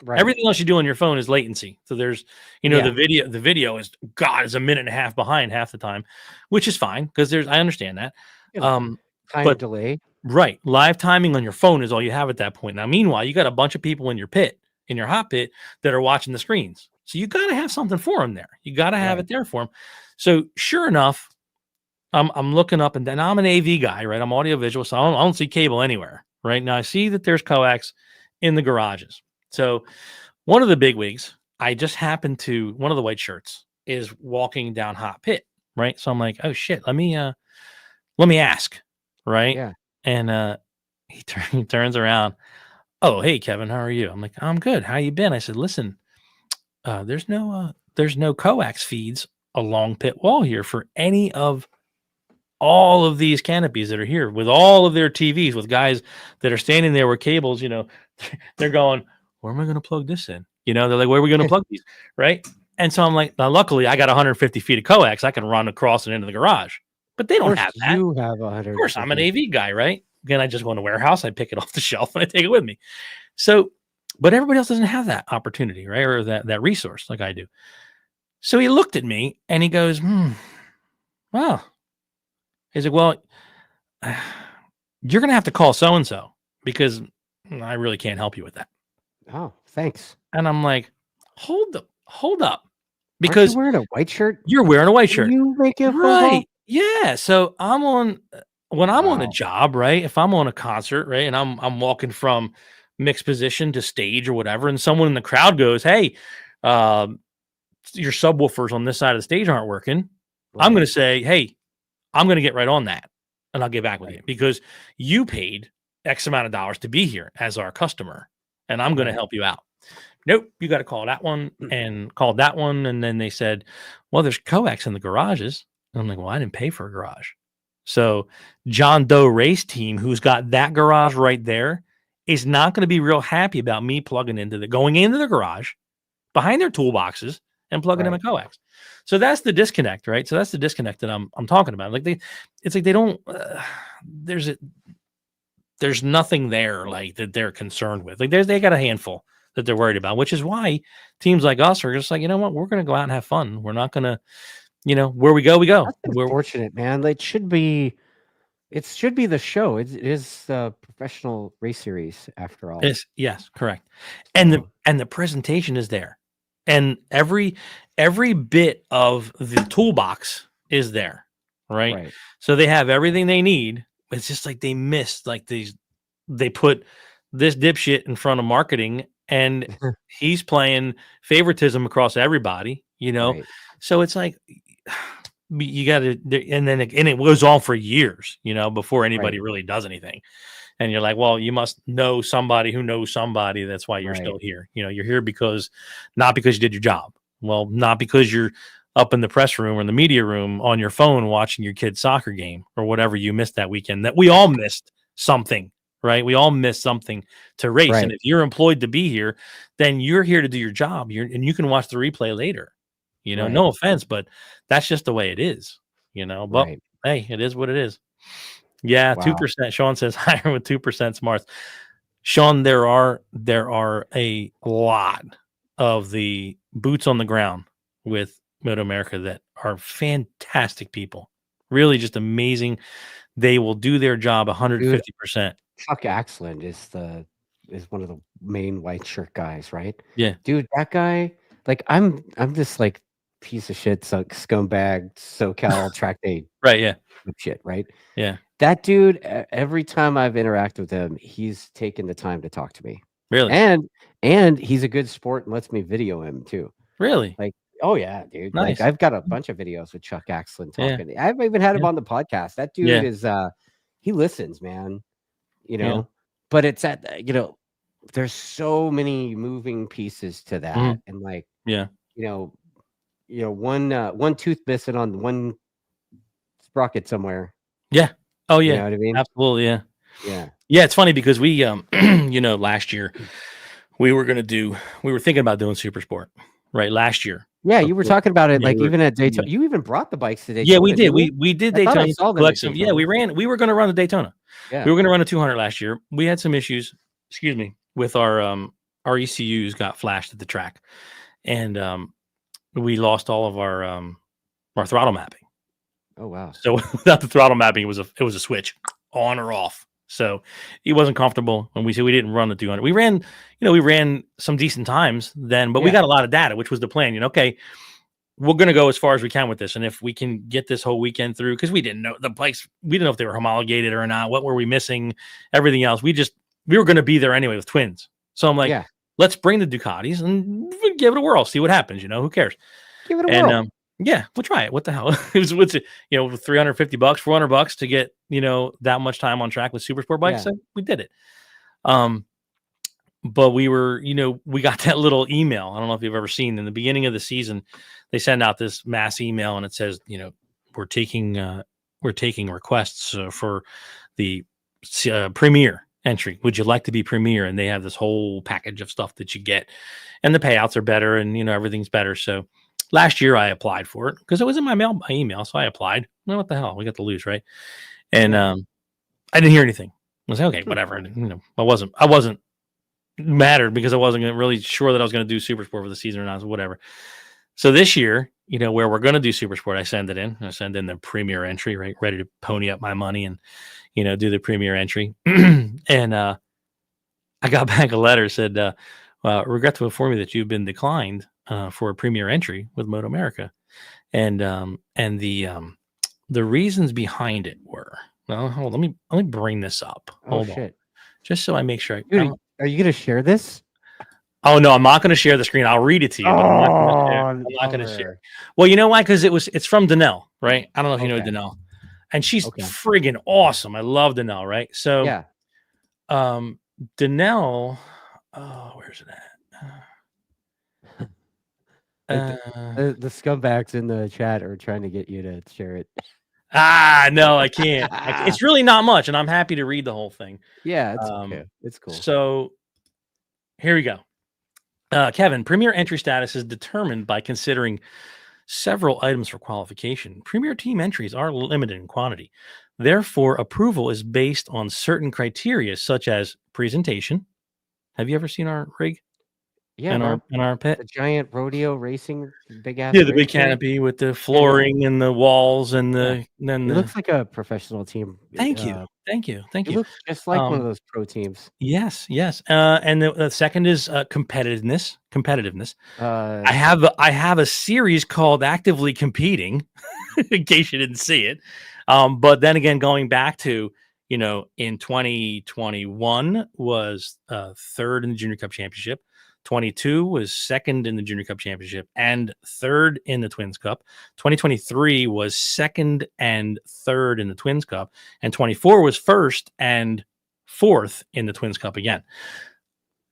Right. Everything else you do on your phone is latency. So there's, the video is a minute and a half behind half the time, which is fine because I understand that. Time delay. Right. Live timing on your phone is all you have at that point. Now, meanwhile, you got a bunch of people in your hot pit that are watching the screens. So you got to have something for them there. You got to have it there for them. So sure enough, I'm looking up, and then I'm an AV guy, right? I'm audio visual, so I don't see cable anywhere. Right now, I see that there's coax in the garages. So one of the big wigs, I just happened to, one of the white shirts is walking down hot pit, right? So I'm like, oh shit, let me ask, right? Yeah. And he turns around. Oh, hey Kevin, how are you? I'm like, I'm good. How you been? I said, listen, there's no coax feeds along pit wall here for any of all of these canopies that are here with all of their TVs, with guys that are standing there with cables, they're going, where am I going to plug this in? They're like, where are we going to plug these? Right. And so I'm like, now, luckily I got 150 feet of coax. I can run across and into the garage, but they don't have that. You have 100. Of course, I'm an AV guy, right? Again, I just go in a warehouse, I pick it off the shelf and I take it with me. So, but everybody else doesn't have that opportunity, right? Or that resource like I do. So he looked at me and he goes, wow. He's like, well, you're going to have to call so-and-so because I really can't help you with that. Oh, thanks. And I'm like, hold up. Because aren't you wearing a white shirt? You're wearing a white shirt. You make it right. Yeah. So when I'm on a Wow. job, right? If I'm on a concert, right, and I'm walking from mixed position to stage or whatever, and someone in the crowd goes, "Hey, your subwoofers on this side of the stage aren't working," I'm going to say, "Hey, I'm going to get right on that, and I'll get back with you because you paid X amount of dollars to be here as our customer, and I'm going to help you out." Nope, you got to call that one and call that one. And then they said, well, there's coax in the garages. And I'm like, well, I didn't pay for a garage. So John Doe Race Team, who's got that garage right there, is not going to be real happy about me going into the garage behind their toolboxes and plugging in a coax. So that's the disconnect, right? So that's the disconnect that I'm talking about. Like it's like they don't. There's nothing there like that they're concerned with. Like they got a handful that they're worried about, which is why teams like us are just like, you know what, we're going to go out and have fun. We're not going to, where we go, we go. That's unfortunate, man. It should be the show. It is the professional race series after all. Yes, correct. And the presentation is there, and every bit of the toolbox is there, right? So they have everything they need. It's just like they missed like they put this dipshit in front of marketing. And he's playing favoritism across everybody, So it's like you got to, and it goes on for years, before anybody really does anything. And you're like, well, you must know somebody who knows somebody. That's why you're still here. You're here not because you did your job. Well, not because you're up in the press room or in the media room on your phone watching your kid's soccer game or whatever you missed that weekend. That we all missed something. Right. We all miss something to race. And if you're employed to be here, then you're here to do your job. And you can watch the replay later. No offense, but that's just the way it is, But hey, it is what it is. Yeah, 2%. Sean says higher with 2% smarts. Sean, there are a lot of the boots on the ground with MotoAmerica that are fantastic people. Really just amazing. They will do their job 150%. Chuck Axland is one of the main white shirt guys, right? Yeah, dude, that guy. Like, I'm just like piece of shit, scumbag, SoCal track day, right? Yeah, shit, right? Yeah, that dude. Every time I've interacted with him, he's taken the time to talk to me. Really, and he's a good sport and lets me video him too. Really, like, oh yeah, dude. Nice. Like, I've got a bunch of videos with Chuck Axland talking. Yeah. I've even had him on the podcast. That dude is he listens, man. But it's there's so many moving pieces to that, and like, one tooth missing on one sprocket somewhere. Yeah. Oh yeah. You know what I mean? Absolutely. Yeah. Yeah. Yeah. It's funny because we, last year we were thinking about doing Supersport, right? Last year. Yeah, you were talking about it, like even at Daytona. You even brought the bikes to Daytona. Yeah, we did. We did Daytona. Yeah, we were going to run the Daytona. Yeah. We were going to run a 200 last year. We had some issues, with our ECUs got flashed at the track, and we lost all of our throttle mapping. Oh wow! So without the throttle mapping, it was a switch on or off. So he wasn't comfortable, and we said we didn't run the 200. We ran some decent times then, but we got a lot of data, which was the plan. Okay, we're going to go as far as we can with this, and if we can get this whole weekend through, because we didn't know the bikes, we didn't know if they were homologated or not. What were we missing? Everything else, we were going to be there anyway with twins. So I'm like, let's bring the Ducatis and give it a whirl, see what happens. Who cares? Give it a whirl. Yeah, we'll try it. What the hell? What's $350, $400 to get, that much time on track with Supersport bikes. So we did it. But we were, we got that little email. I don't know if you've ever seen in the beginning of the season, they send out this mass email and it says, we're taking requests for the Premier entry. Would you like to be Premier? And they have this whole package of stuff that you get, and the payouts are better, and everything's better. So last year I applied for it because it was in my email, so I applied. Well, what the hell? We got to lose, right? And I didn't hear anything. I was like, okay, whatever. And, I wasn't mattered because I wasn't really sure that I was going to do Supersport for the season or not. So whatever. So this year, where we're going to do Supersport, I send it in. I send in the Premier entry, right, ready to pony up my money and do the Premier entry. And I got back a letter said, regret to inform you that you've been declined for a premier entry with MotoAmerica, and the reasons behind it were. Well, hold on, let me bring this up. Hold on, just so I make sure. Dude, are you gonna share this? Oh no, I'm not going to share the screen. I'll read it to you, but I'm not going to share. Well, you know why? Because it's from Danelle, right? I don't know if you know Danelle, and she's friggin' awesome. I love Danelle, right? So, yeah, Danelle. Oh, where's it at? The scumbags in the chat are trying to get you to share it. No, I can't. It's really not much, and I'm happy to read the whole thing. Yeah, it's okay. It's cool. So, here we go. Kevin, premier entry status is determined by considering several items for qualification. Premier team entries are limited in quantity. Therefore, approval is based on certain criteria, such as presentation. Have you ever seen our rig? Yeah, in our pit, the giant Rodio Racing big ass. Yeah, the big canopy with the flooring and the walls and it looks like a professional team. Thank you. It looks just like one of those pro teams. Yes. And the second is competitiveness. I have a series called Actively Competing, in case you didn't see it. But then again, going back to, in 2021 was third in the Junior Cup Championship. 22 was second in the Junior Cup Championship and third in the Twins Cup. 2023 was second and third in the Twins Cup, and 24 was first and fourth in the Twins Cup again.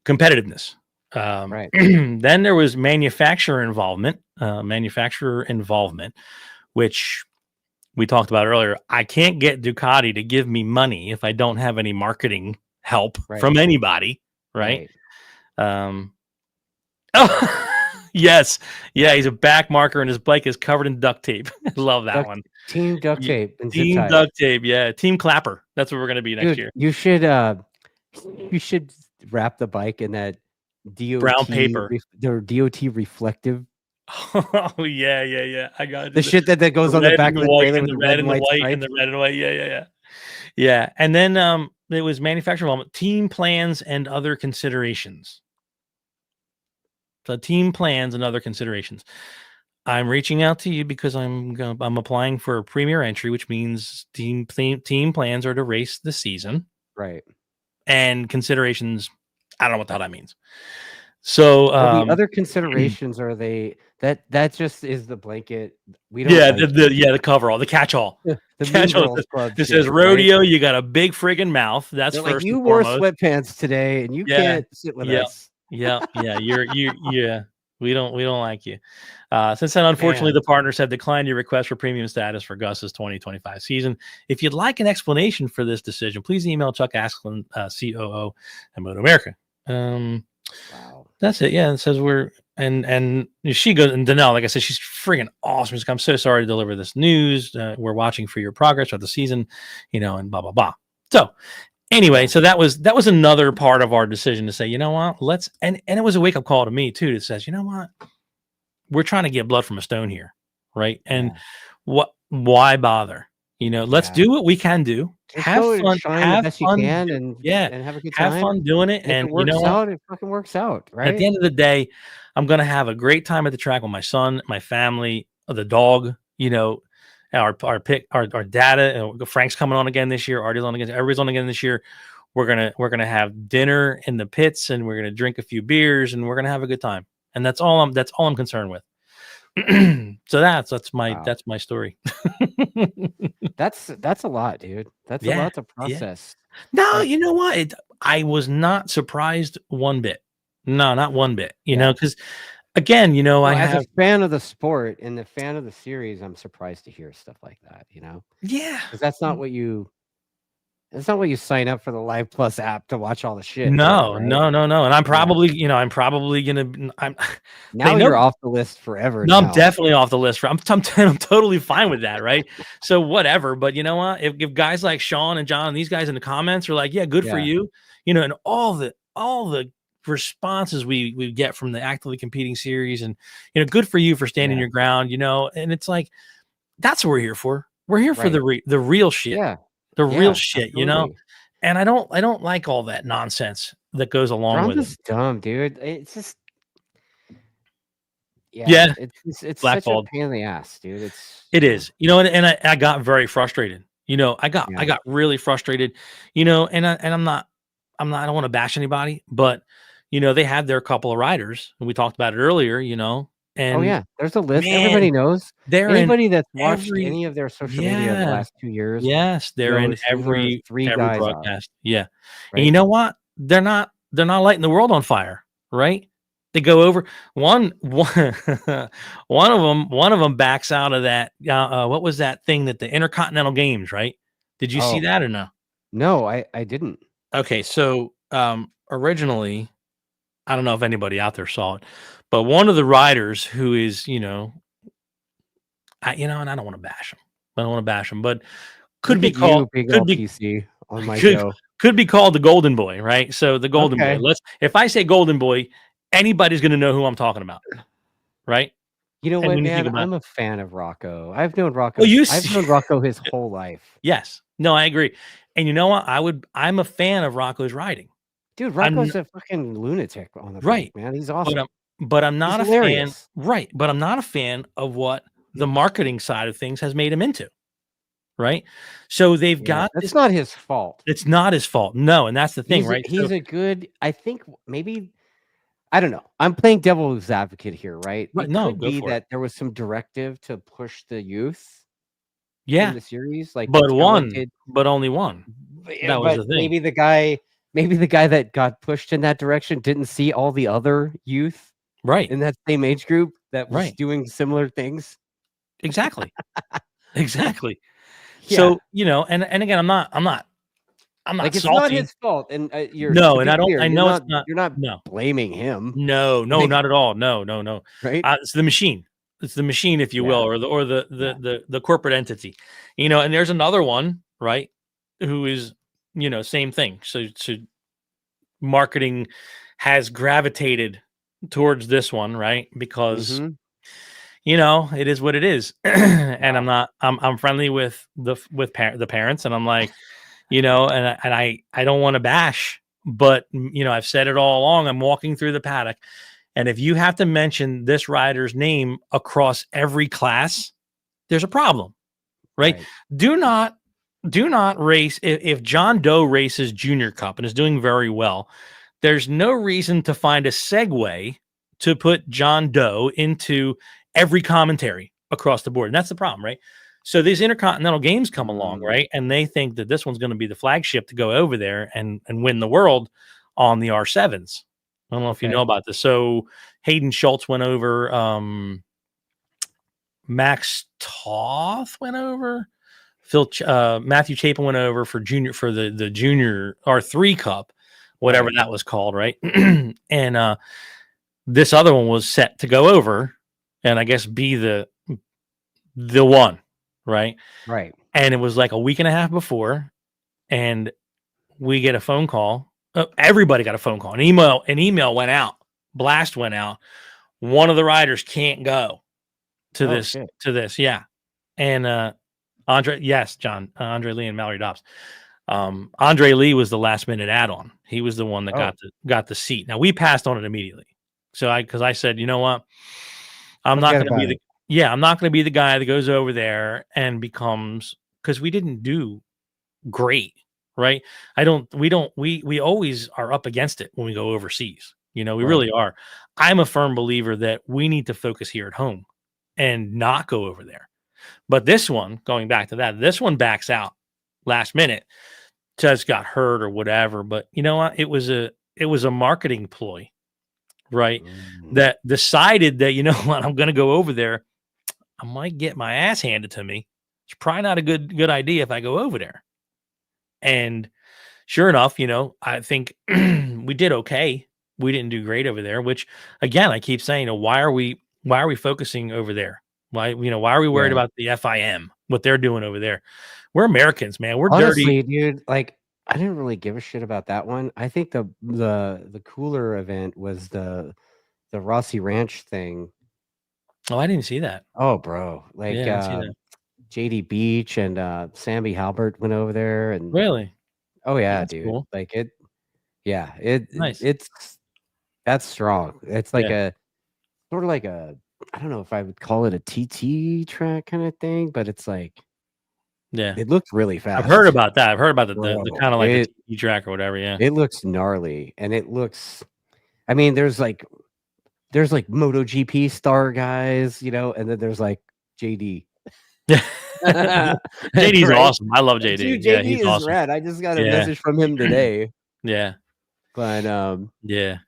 Competitiveness. Right. Then there was manufacturer involvement, which we talked about earlier. I can't get Ducati to give me money if I don't have any marketing help from anybody, right? Oh, yes. Yeah, he's a back marker and his bike is covered in duct tape. I love that one. Team duct tape. And team duct tape, yeah. Team clapper. That's what we're going to be next year. You should wrap the bike in that DOT brown paper. DOT reflective. Oh, yeah. I got the shit that goes on the back of the trailer with the red and white and the red and white. Yeah. Yeah, and then it was manufacturer involvement, team plans and other considerations. So team plans and other considerations. I'm reaching out to you because I'm applying for a premier entry, which means team plans are to race the season, right? And considerations, I don't know what the hell that means. So the other considerations are that just is the blanket. We don't. Yeah, the coverall, the catch-all. The catch-all this says Rodio. Right? You got a big friggin' mouth. That's first. Like, you wore sweatpants today, and you can't sit with us. Yeah. We don't like you. Since then, unfortunately, the partners have declined your request for premium status for Gus's 2025 season. If you'd like an explanation for this decision, please email Chuck Asklin, COO at MotoAmerica. Wow. That's it. Yeah, it says we're and she goes, and Danelle, like I said, she's friggin' awesome. She's like, I'm so sorry to deliver this news. We're watching for your progress throughout the season, and blah blah blah. So anyway, so that was another part of our decision to say, you know what, let's and it was a wake up call to me too. That says, you know what, we're trying to get blood from a stone here, right? And why bother? Let's do what we can do. Have fun, and have a good time. Have fun doing it, and it fucking works out, right? At the end of the day, I'm gonna have a great time at the track with my son, my family, the dog. Our data. Frank's coming on again this year. Artie's on again. Everybody's on again this year. We're gonna have dinner in the pits, and we're gonna drink a few beers, and we're gonna have a good time. And that's all I'm concerned with. So that's my story. That's a lot, dude. That's a lot to process. No, you know what? I was not surprised one bit. No, not one bit. Because again, as a fan of the sport and the fan of the series, I'm surprised to hear stuff like that. Yeah, because that's not what you. It's not what you sign up for the Live Plus app to watch all the shit. No. And I'm probably, gonna. You're off the list forever. No, I'm definitely off the list. I'm totally fine with that, right? So whatever. But you know what? If guys like Sean and John and these guys in the comments are like, yeah, good for you, and all the responses we get from the Actively Competing series, and good for you for standing your ground, and it's like that's what we're here for. We're here for the real shit. Yeah. The real shit, absolutely. And I don't like all that nonsense that goes along with it. Honda's dumb, dude. It's just it's such a Blackballed. pain in the ass, dude. It is, and I got very frustrated. I got really frustrated, and I don't want to bash anybody, but they had their couple of riders, and we talked about it earlier, and there's a list. man, Everybody knows. Anybody that's watched every any of their social media the last 2 years, yes, they're in knows who their every three guys are. broadcast. Yeah. Right? And you know what? They're not lighting the world on fire, right? They go over one of them backs out of that. What was that thing that the Intercontinental Games, right? Did you see that or no? No, I didn't. Okay, so originally, I don't know if anybody out there saw it, but one of the riders who is, and I don't want to bash him. I don't want to bash him, but could be called PC on my show. Could be called the Golden Boy, right? So the Golden Boy. If I say Golden Boy, anybody's going to know who I'm talking about, right? You know what, man? I'm a fan of Rocco. I've known Rocco. I've known Rocco his whole life. Yes. No, I agree. And you know what? I'm a fan of Rocco's riding. Dude, Rocco's a fucking lunatic on the bike, man. He's awesome. But I'm not a fan. Right. But I'm not a fan of what the marketing side of things has made him into. Right. So they've got. It's not his fault. It's not his fault. No. And that's the thing, right? He's a good, I think maybe, I don't know. I'm playing devil's advocate here, right? Right. It could be that there was some directive to push the youth. Yeah. In the series, like, but only one. That was the thing. Maybe the guy that got pushed in that direction didn't see all the other youth in that same age group that was doing similar things. Exactly. Exactly. So, and again, I'm not like, it's salty. not his fault. And you're not blaming him. No, not at all. No. Right. It's the machine. It's the machine, if you will, or the corporate entity, and there's another one, right, who is, same thing. So marketing has gravitated towards this one, right? Because, it is what it is. And I'm friendly with the parents, and I'm like, and I don't want to bash, but, I've said it all along. I'm walking through the paddock. And if you have to mention this rider's name across every class, there's a problem, right? Do not race. If John Doe races Junior Cup and is doing very well, there's no reason to find a segue to put John Doe into every commentary across the board. And that's the problem, right? So these Intercontinental Games come along, right? And they think that this one's going to be the flagship to go over there and win the world on the R7s. I don't know if you know about this. So Hayden Schultz went over. Max Toth went over. Matthew Chapin went over for the junior R3 Cup, whatever that was called, right? And this other one was set to go over, and I guess be the one, right? Right. And it was like a week and a half before, and we get a phone call. Everybody got a phone call. An email went out. Blast went out. One of the riders can't go to this. Shit. To this, yeah. And Andre Lee and Mallory Dobbs. Andre Lee was the last minute add-on. He was the one that got the seat. Now we passed on it immediately. So I said, you know what? I'm not going to be the guy that goes over there and becomes, because we didn't do great. Right. We always are up against it when we go overseas. We really are. I'm a firm believer that we need to focus here at home and not go over there. But this one, going back to that, this one backs out last minute, just got hurt or whatever. But you know what? It was a marketing ploy, right? That decided that, you know what, I'm going to go over there. I might get my ass handed to me. It's probably not a good idea if I go over there. And sure enough, I think we did okay. We didn't do great over there, which again, I keep saying, why are we focusing over there? Why are we worried about the FIM, what they're doing over there? We're Americans, man. We're honestly, dirty. Dude. Like, I didn't really give a shit about that one. I think the cooler event was the Rossi Ranch thing. Oh, I didn't see that. Oh, bro. Like, JD Beach and Sammy Halbert went over there, and really, Oh yeah, That's dude. cool. Like it. Yeah, Nice. that's strong. It's like Yeah. a sort of like a, I don't know if I would call it a TT track kind of thing, but it's like, Yeah. it looked really fast. I've heard about that. I've heard about the Bro, kind of like the TT track or whatever. Yeah. it looks gnarly, and it looks. I mean, there's like MotoGP star guys, you know, and then there's like JD. JD's Right? awesome. I love JD. Dude, Yeah, JD he's is awesome. rad. I just got a Yeah. message from him today. Yeah. But yeah.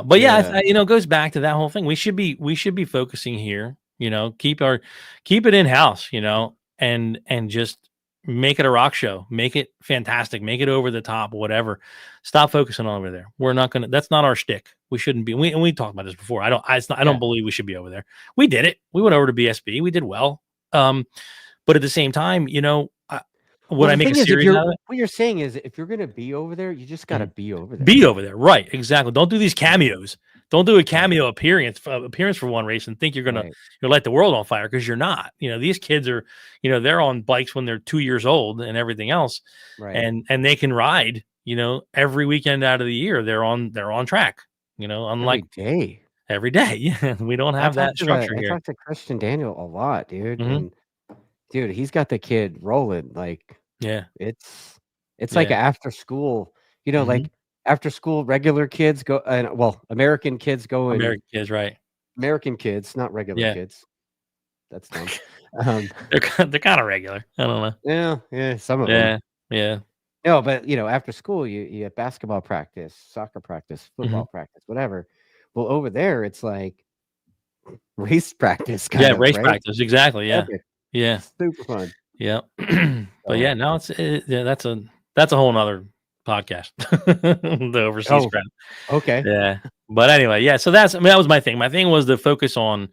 But yeah, you know, it goes back to that whole thing. We should be focusing here, you know, keep it in house, you know, and just make it a rock show, make it fantastic, make it over the top, whatever. Stop focusing on over there. We're not gonna. That's not our shtick. We shouldn't be. We talked about this before. I don't believe we should be over there. We did it. We went over to BSB. We did well. But at the same time, you know, would I make a series out of it? What you're saying is, if you're gonna be over there, you just gotta be over there. Be over there, right? Exactly. Don't do these cameos. Don't do a cameo appearance for one race and think you're gonna light the world on fire, because you're not. You know, these kids are, you know, they're on bikes when they're 2 years old and everything else, right? And they can ride. You know, every weekend out of the year, they're on track. You know, unlike every day. Yeah, we don't have that structure here. I talked to Christian Daniel a lot, dude, and dude, he's got the kid rolling. Like, it's like after school, you know, like after school, regular kids go, and American kids go, and American kids, right? American kids, not regular kids. That's dumb. They're kind of regular. I don't know. Yeah, some of them. Yeah. No, but you know, after school, you have basketball practice, soccer practice, football practice, whatever. Well, over there, it's like race practice. Race practice, exactly. Yeah, yeah, super fun. Yeah, but yeah, no, that's a whole nother podcast. The overseas crap. Okay. Yeah, but anyway, yeah. So that was my thing. My thing was to focus on,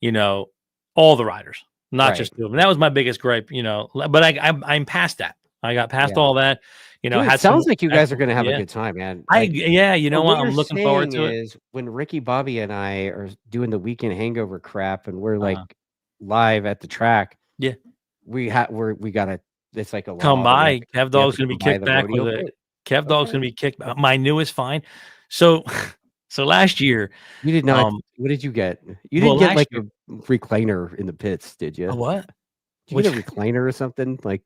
you know, all the riders, not just two of them. That was my biggest gripe, you know. But I'm past that. I got past all that. You know, dude, it sounds like you guys are going to have a good time, man. Like, you know what? I'm looking forward to it. When Ricky, Bobby, and I are doing the weekend hangover crap, and we're like live at the track. Yeah, we gotta. It's like a come by. Kevdawg's gonna be kicked back with it. Kevdawg's gonna be kicked. My newest fine. So last year you did not. What did you get? You didn't get like a recliner in the pits, did you? A what? Did you get a recliner or something like?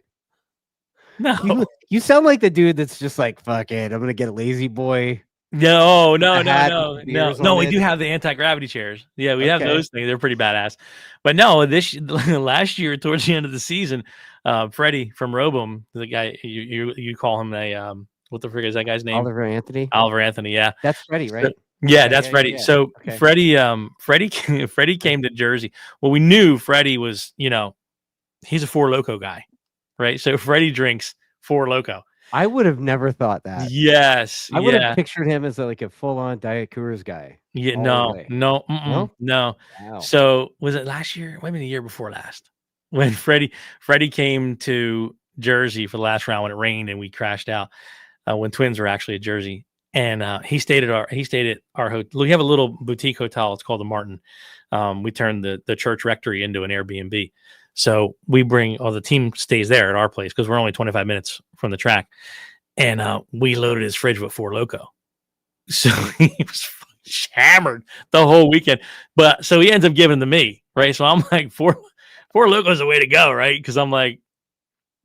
No, you sound like the dude that's just like, fuck it, I'm gonna get a lazy boy. No. We do have the anti-gravity chairs. Yeah, we have those things. They're pretty badass. But no, last year towards the end of the season, Freddie from Robum, the guy you call him a what the frig is that guy's name? Oliver Anthony. Yeah, that's Freddie, right? That's Freddie. Yeah. So Freddie came to Jersey. Well, we knew Freddie was, you know, he's a Four Loko guy. Right, so Freddie drinks Four Loko. I would have never thought that. Yes, I would have pictured him as like a full-on Diet Coors guy. Yeah, no. Wow. So was it last year? Maybe the year before last, when Freddie came to Jersey for the last round when it rained and we crashed out. When Twins were actually at Jersey, and he stayed at our hotel. We have a little boutique hotel. It's called the Martin. We turned the church rectory into an Airbnb. So we bring, the team stays there at our place because we're only 25 minutes from the track. And we loaded his fridge with Four Loko. So he was hammered the whole weekend. But so he ends up giving them to me, right? So I'm like, Four Loko's the way to go, right? Because I'm like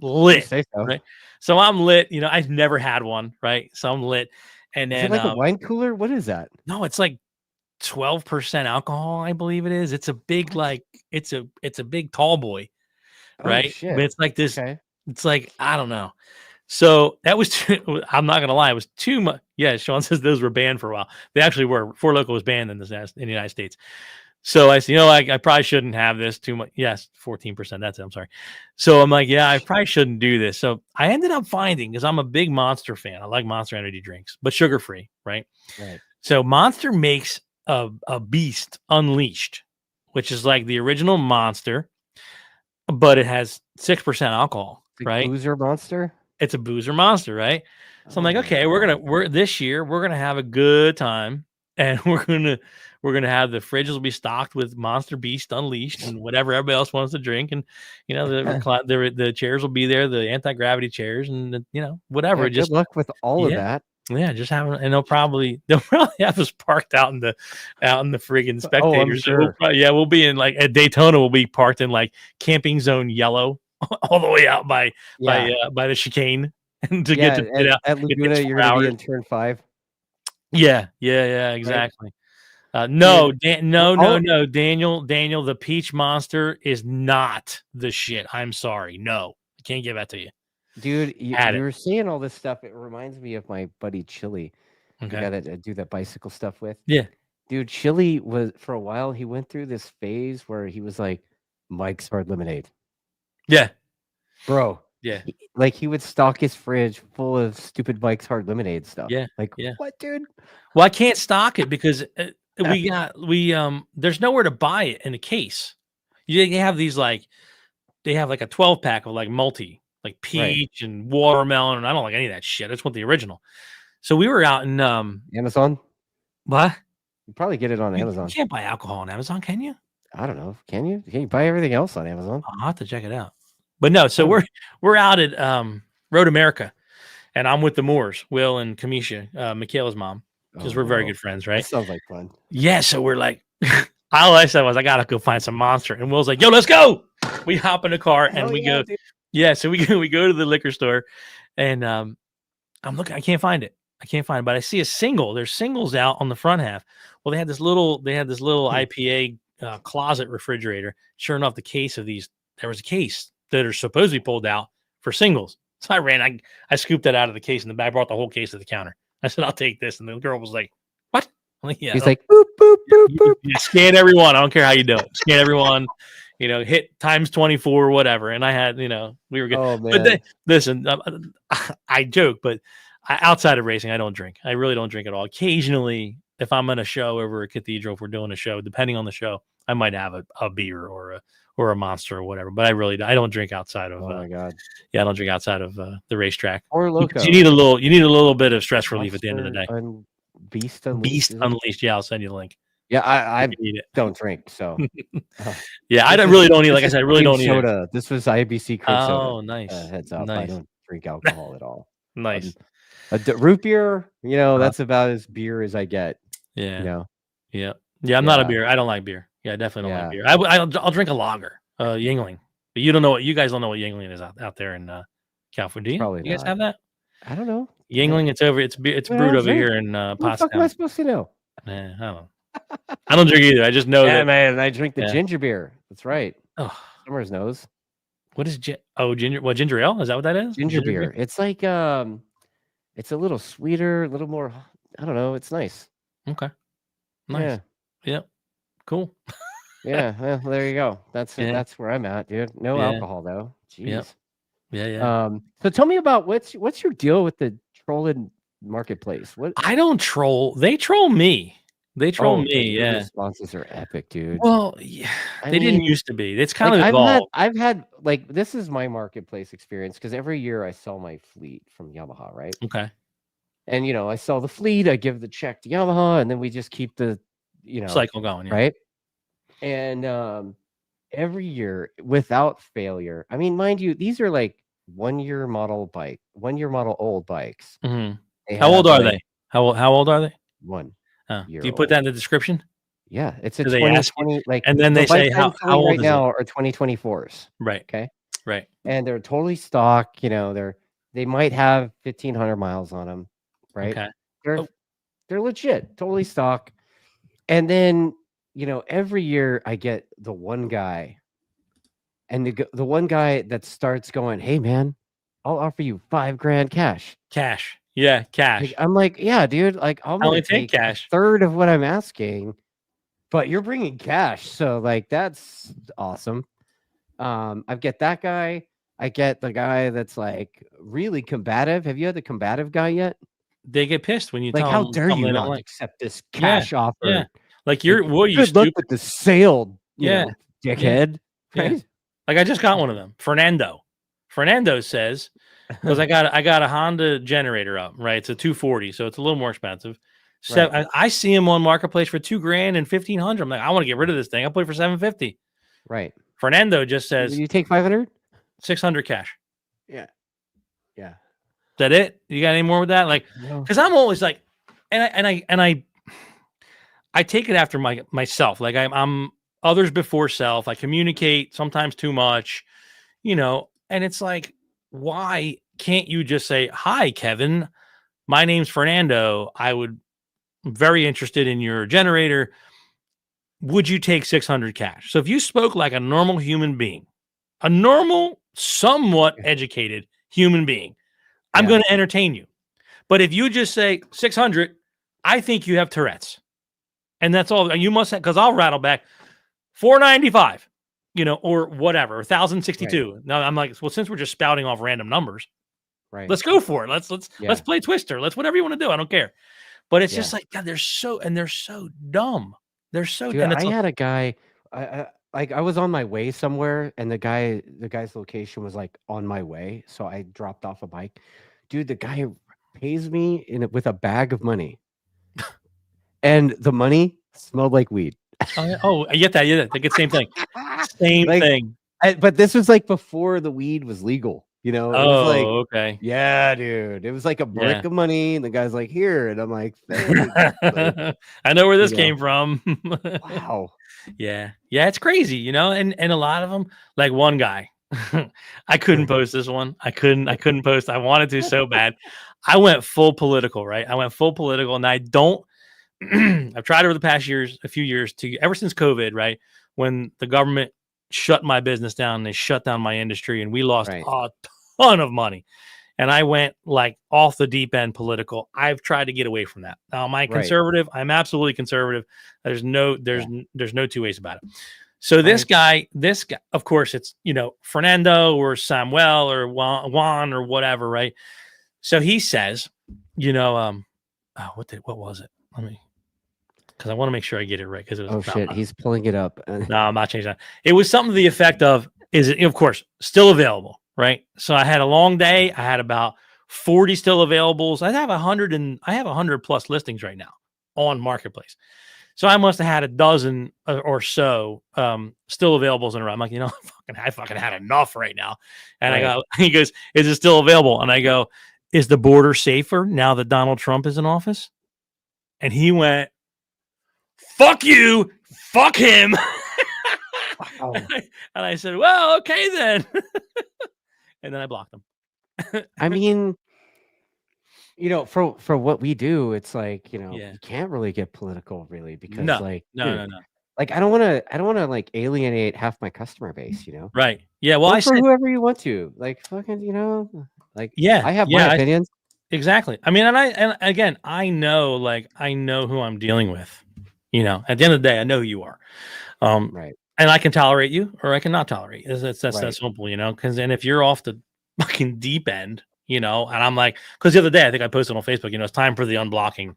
lit, right? So I'm lit. You know, I've never had one, right? So I'm lit. And then is it like a wine cooler? What is that? No, it's like 12% alcohol, I believe it is. It's a big, like, it's a big tall boy, right? But it's like this. It's like, I don't know. So that was I'm not gonna lie, it was too much. Yeah, Sean says those were banned for a while. They actually were. Four Loko was banned in the United States. So I said, you know, I probably shouldn't have this too much. Yes, 14%. That's it. I'm sorry. So I'm like, yeah, I probably shouldn't do this. So I ended up finding, because I'm a big Monster fan. I like Monster energy drinks, but sugar-free, right? Right. So Monster makes a Beast Unleashed, which is like the original Monster, but it has 6% alcohol, right? Boozer Monster? It's a Boozer Monster, right? So I'm like, okay, this year we're gonna have a good time. and we're gonna have the fridges will be stocked with Monster Beast Unleashed and whatever everybody else wants to drink, and you know the chairs will be there, the anti-gravity chairs, and you know whatever. Yeah, Just good luck with all of that. Yeah, just having, and they'll probably have us parked out in the friggin' spectators. Oh, I'm sure. We'll be in like at Daytona. We'll be parked in like camping zone yellow, all the way out by the chicane, and to get out at Laguna. You're gonna be in turn 5. Yeah, exactly. Right? No, Daniel, the Peach Monster is not the shit. I'm sorry, no, I can't give that to you. Dude, you were saying all this stuff. It reminds me of my buddy Chili, the guy that I do that bicycle stuff with. Yeah, dude, Chili was for a while. He went through this phase where he was like, "Mike's Hard Lemonade." Yeah, bro. Yeah, he would stock his fridge full of stupid Mike's Hard Lemonade stuff. Yeah, what, dude? Well, I can't stock it because there's nowhere to buy it in a case. You have these they have like a 12-pack of like multi. Like peach and watermelon, and I don't like any of that shit. I just want the original. So we were out in Amazon. What? You probably get it on Amazon. You can't buy alcohol on Amazon, can you? I don't know. Can you? Can you buy everything else on Amazon? I'll have to check it out. But no, so we're out at MotoAmerica, and I'm with the Moores, Will and Kamisha, Michaela's mom, because we're very good friends, right? That sounds like fun. Yeah, so we're like, all I said was, I gotta go find some Monster, and Will's like, yo, let's go. We hop in the car and we go. Dude. Yeah, so we go to the liquor store, and I'm looking. I can't find it, but I see a single. There's singles out on the front half. Well, they had this little IPA closet refrigerator. Sure enough, the case of these, there was a case that are supposed to be pulled out for singles. So I scooped that out of the case in the back. I brought the whole case to the counter. I said, I'll take this, and the girl was like, "What?" I'm like, yeah. He's like, "Boop boop boop boop." You scan everyone. I don't care how you do it. Scan everyone. You know, hit times 24 or whatever. And I had, we were good. Oh, man. But listen, I joke, but outside of racing, I don't drink. I really don't drink at all. Occasionally, if I'm in a show over at Cathedral, if we're doing a show, depending on the show, I might have a beer or a Monster or whatever. But I don't drink outside of. Oh my god. Yeah, I don't drink outside of the racetrack. Or loco. You need a little bit of stress relief at the end of the day. Beast Unleashed. Yeah, I'll send you the link. Yeah, I don't drink, so yeah, I really don't need. Like I said, I really don't need soda. This was IBC cream soda. Oh, nice. Heads up, nice. I don't drink alcohol at all. Nice. A root beer, that's about as beer as I get. Yeah. Yeah. I'm not a beer. I don't like beer. Yeah, I definitely don't like beer. I'll drink a lager, Yuengling. But you guys don't know what Yuengling is out there in California. Do you? Probably you guys have that? I don't know. Yuengling, it's brewed over here in Potsdam. What the fuck am I supposed to know? I don't know. I don't drink either. I just know that. Man, I drink the ginger beer. That's right. Oh, Summers knows. What is ginger? What, ginger ale? Is that what that is? Ginger beer. It's like it's a little sweeter, a little more. I don't know. It's nice. Okay. Nice. Yeah. Cool. Yeah. Well, there you go. That's where I'm at, dude. No alcohol though. Jeez. Yeah. So tell me about what's your deal with the trolling marketplace? What? I don't troll. They troll me. They troll me. Yeah. Responses are epic, dude. Well, yeah, they didn't used to be. It's kind of evolved. I've had this is my marketplace experience because every year I sell my fleet from Yamaha, right? Okay. And I sell the fleet, I give the check to Yamaha, and then we just keep the cycle going, right? And every year without failure. I mean, mind you, these are like 1 year model old bikes. Mm-hmm. How old are they? How old are they? 1 year. Do you put that in the description? Yeah, it's a 2020. And then they say how old right now are 2024s. Right. Okay. Right. And they're totally stock. They might have 1,500 miles on them. Right. Okay. They're legit, totally stock. And then every year I get the one guy, and the one guy that starts going, "Hey man, I'll offer you $5,000 cash." Cash. Yeah, cash. I'm like, yeah, dude. Like, I'll only take cash. A third of what I'm asking, but you're bringing cash, so that's awesome. I get that guy. I get the guy that's like really combative. Have you had the combative guy yet? They get pissed when you tell how them dare you not accept this cash offer? Yeah. Like you good luck with the sale, dickhead. Yeah. Right? Like I just got one of them. Fernando says, because I got a Honda generator up, right? It's a 240, so it's a little more expensive. So I see him on Marketplace for $2,000 and $1,500. I'm like, I want to get rid of this thing. I'll put it for $750. Right. Fernando just says, you take 500? 600 cash. Yeah. Yeah. Is that it? You got any more with that? Like, because I'm always like, and I take it after myself. Like I'm others before self. I communicate sometimes too much, and it's like, why can't you just say, hi, Kevin, my name's Fernando. I'm very interested in your generator. Would you take 600 cash? So if you spoke like a normal human being, a normal, somewhat educated human being, I'm going to entertain you. But if you just say 600, I think you have Tourette's. And that's all you must have, because I'll rattle back 495, or whatever, 1,062. Right. Now I'm like, well, since we're just spouting off random numbers, right, let's go for it. Let's play Twister. Let's whatever you want to do. I don't care. But it's just like, God, they're so dumb. They're so. Dude, I had a guy. I was on my way somewhere, and the guy's location was like on my way, so I dropped off a bike. Dude, the guy pays me with a bag of money, and the money smelled like weed. Oh, I get that. Yeah, the same thing. Same thing. But this was like before the weed was legal. It was like, okay. Yeah, dude. It was like a brick of money, and the guy's like, here. And I'm like, thanks. I know where this came from. Wow. Yeah. Yeah, it's crazy, and a lot of them, like one guy. I couldn't post this one. I couldn't post. I wanted to so bad. I went full political, right? And I don't I've tried over the past a few years ever since COVID, right? When the government shut my business down, they shut down my industry, and we lost a ton of money. And I went like off the deep end political. I've tried to get away from that. Now, am I conservative? I'm absolutely conservative. There's no two ways about it. So this guy, of course, it's, Fernando or Samuel or Juan or whatever, right? So he says, what was it? Because I want to make sure I get it right. Because it was shit, he's pulling it up. No, I'm not changing that. It was something to the effect of, is it, of course, still available, right? So I had a long day. I had about 40 still availables. I have 100 plus listings right now on Marketplace. So I must have had a dozen or so still availables in a row. I'm like, I fucking had enough right now. And he goes, is it still available? And I go, is the border safer now that Donald Trump is in office? And he went, fuck you, fuck him. Wow. And I said, well, okay then. And then I blocked him. I mean, for what we do, it's like, you can't really get political really, because no. Like, I don't want to like alienate half my customer base, Right. Yeah. Well, for whoever you want to, like, fucking, like, I have my opinions. Exactly. I mean, and again, I know who I'm dealing with. At the end of the day, I know who you are. Right. And I can tolerate you, or I can not tolerate you. That's that simple, because then if you're off the fucking deep end, and I'm like, because the other day I think I posted on Facebook, it's time for the unblocking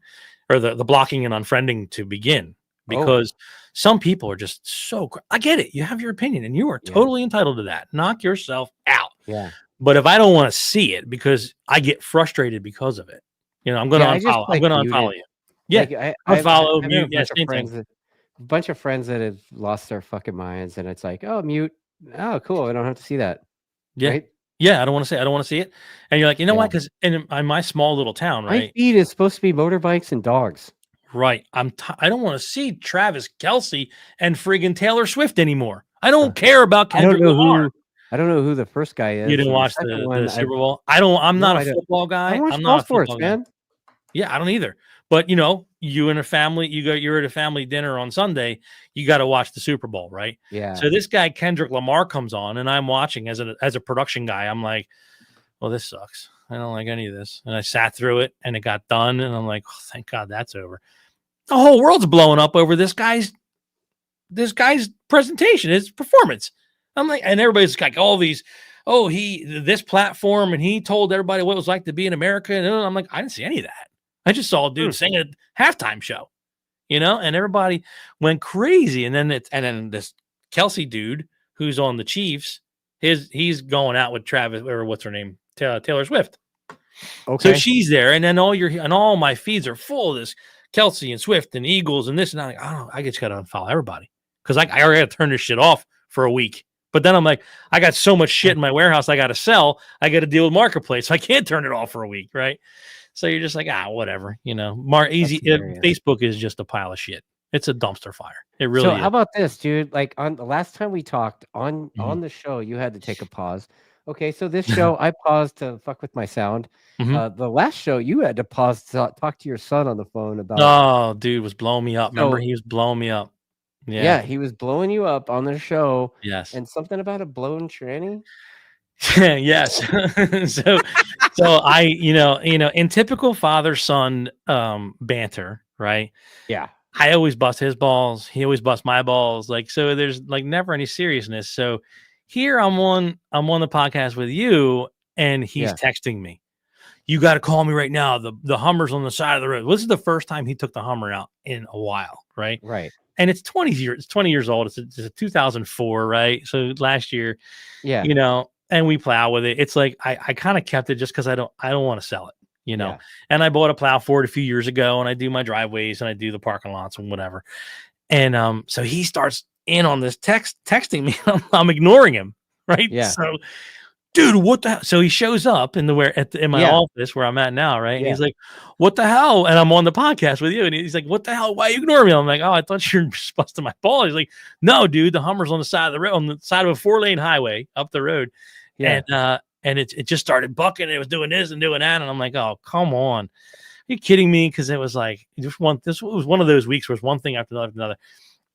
or the blocking and unfriending to begin, because some people are just so. I get it. You have your opinion, and you are totally entitled to that. Knock yourself out. Yeah. But if I don't want to see it because I get frustrated because of it, I'm going to unfollow. I'm going to unfollow you. Yeah, like, unfollow, mute. Yeah, same thing. A bunch of friends that have lost their fucking minds, and it's like, oh, mute. Oh, cool. I don't have to see that. Yeah. Right? Yeah, I don't want to see it. And you're like, why? Because in my small little town, right? My feed is supposed to be motorbikes and dogs. Right. I don't want to see Travis Kelce and friggin' Taylor Swift anymore. I don't care about Kendrick Lamar. I don't know who the first guy is. You didn't watch the Super Bowl? I'm not a football guy. I'm not a sports man. Yeah, I don't either. But you and a family, you're at a family dinner on Sunday, you got to watch the Super Bowl, right? Yeah. So this guy Kendrick Lamar comes on, and I'm watching as a production guy. I'm like, well, this sucks. I don't like any of this. And I sat through it, and it got done, and I'm like, oh, thank God that's over. The whole world's blowing up over this guy's presentation, his performance. I'm like, and everybody's like, all these, this platform, and he told everybody what it was like to be in America. And I'm like, I didn't see any of that. I just saw a dude sing a halftime show, and everybody went crazy. And then this Kelce dude who's on the Chiefs, he's going out with Travis, or what's her name? Taylor Swift. Okay. So she's there. And then all my feeds are full of this Kelsey and Swift and Eagles and this and that. Like, I don't know. I just got to unfollow everybody because I already got to turn this shit off for a week. But then I'm like, I got so much shit in my warehouse I got to sell. I got to deal with Marketplace. So I can't turn it off for a week, right? So you're just like, whatever, you know. Facebook is just a pile of shit. It's a dumpster fire. It really is. How about this, dude? Like on the last time we talked on the show, you had to take a pause. Okay, so this show I paused to fuck with my sound. The last show you had to pause to talk to your son on the phone about. Oh, dude was blowing me up. Remember, he was blowing me up. Yeah, he was blowing you up on the show. Yes, and something about a blown tranny. Yes. so I, in typical father-son banter, right? Yeah. I always bust his balls. He always busts my balls. Like, so there's like never any seriousness. So here I'm on the podcast with you and he's texting me. You got to call me right now. The Hummer's on the side of the road. This is the first time he took the Hummer out in a while, right? Right. And it's 20 years old. It's a 2004, right? So last year, and we plow with it. It's like I kind of kept it just because I don't want to sell it, And I bought a plow for it a few years ago, and I do my driveways and I do the parking lots and whatever. And so he starts in on this texting me. I'm ignoring him, right? Yeah. So, dude, what the hell? So he shows up in my office where I'm at now, right? And he's like, "What the hell?" And I'm on the podcast with you, and he's like, "What the hell? Why you ignore me?" I'm like, "Oh, I thought you were busting my ball." He's like, "No, dude, the Hummer's on the side of the road, on the side of a 4-lane highway up the road." Yeah. And it just started bucking, and it was doing this and doing that, and I'm like, "Oh, come on, are you kidding me?" Because it was like this was one of those weeks where it was one thing after another,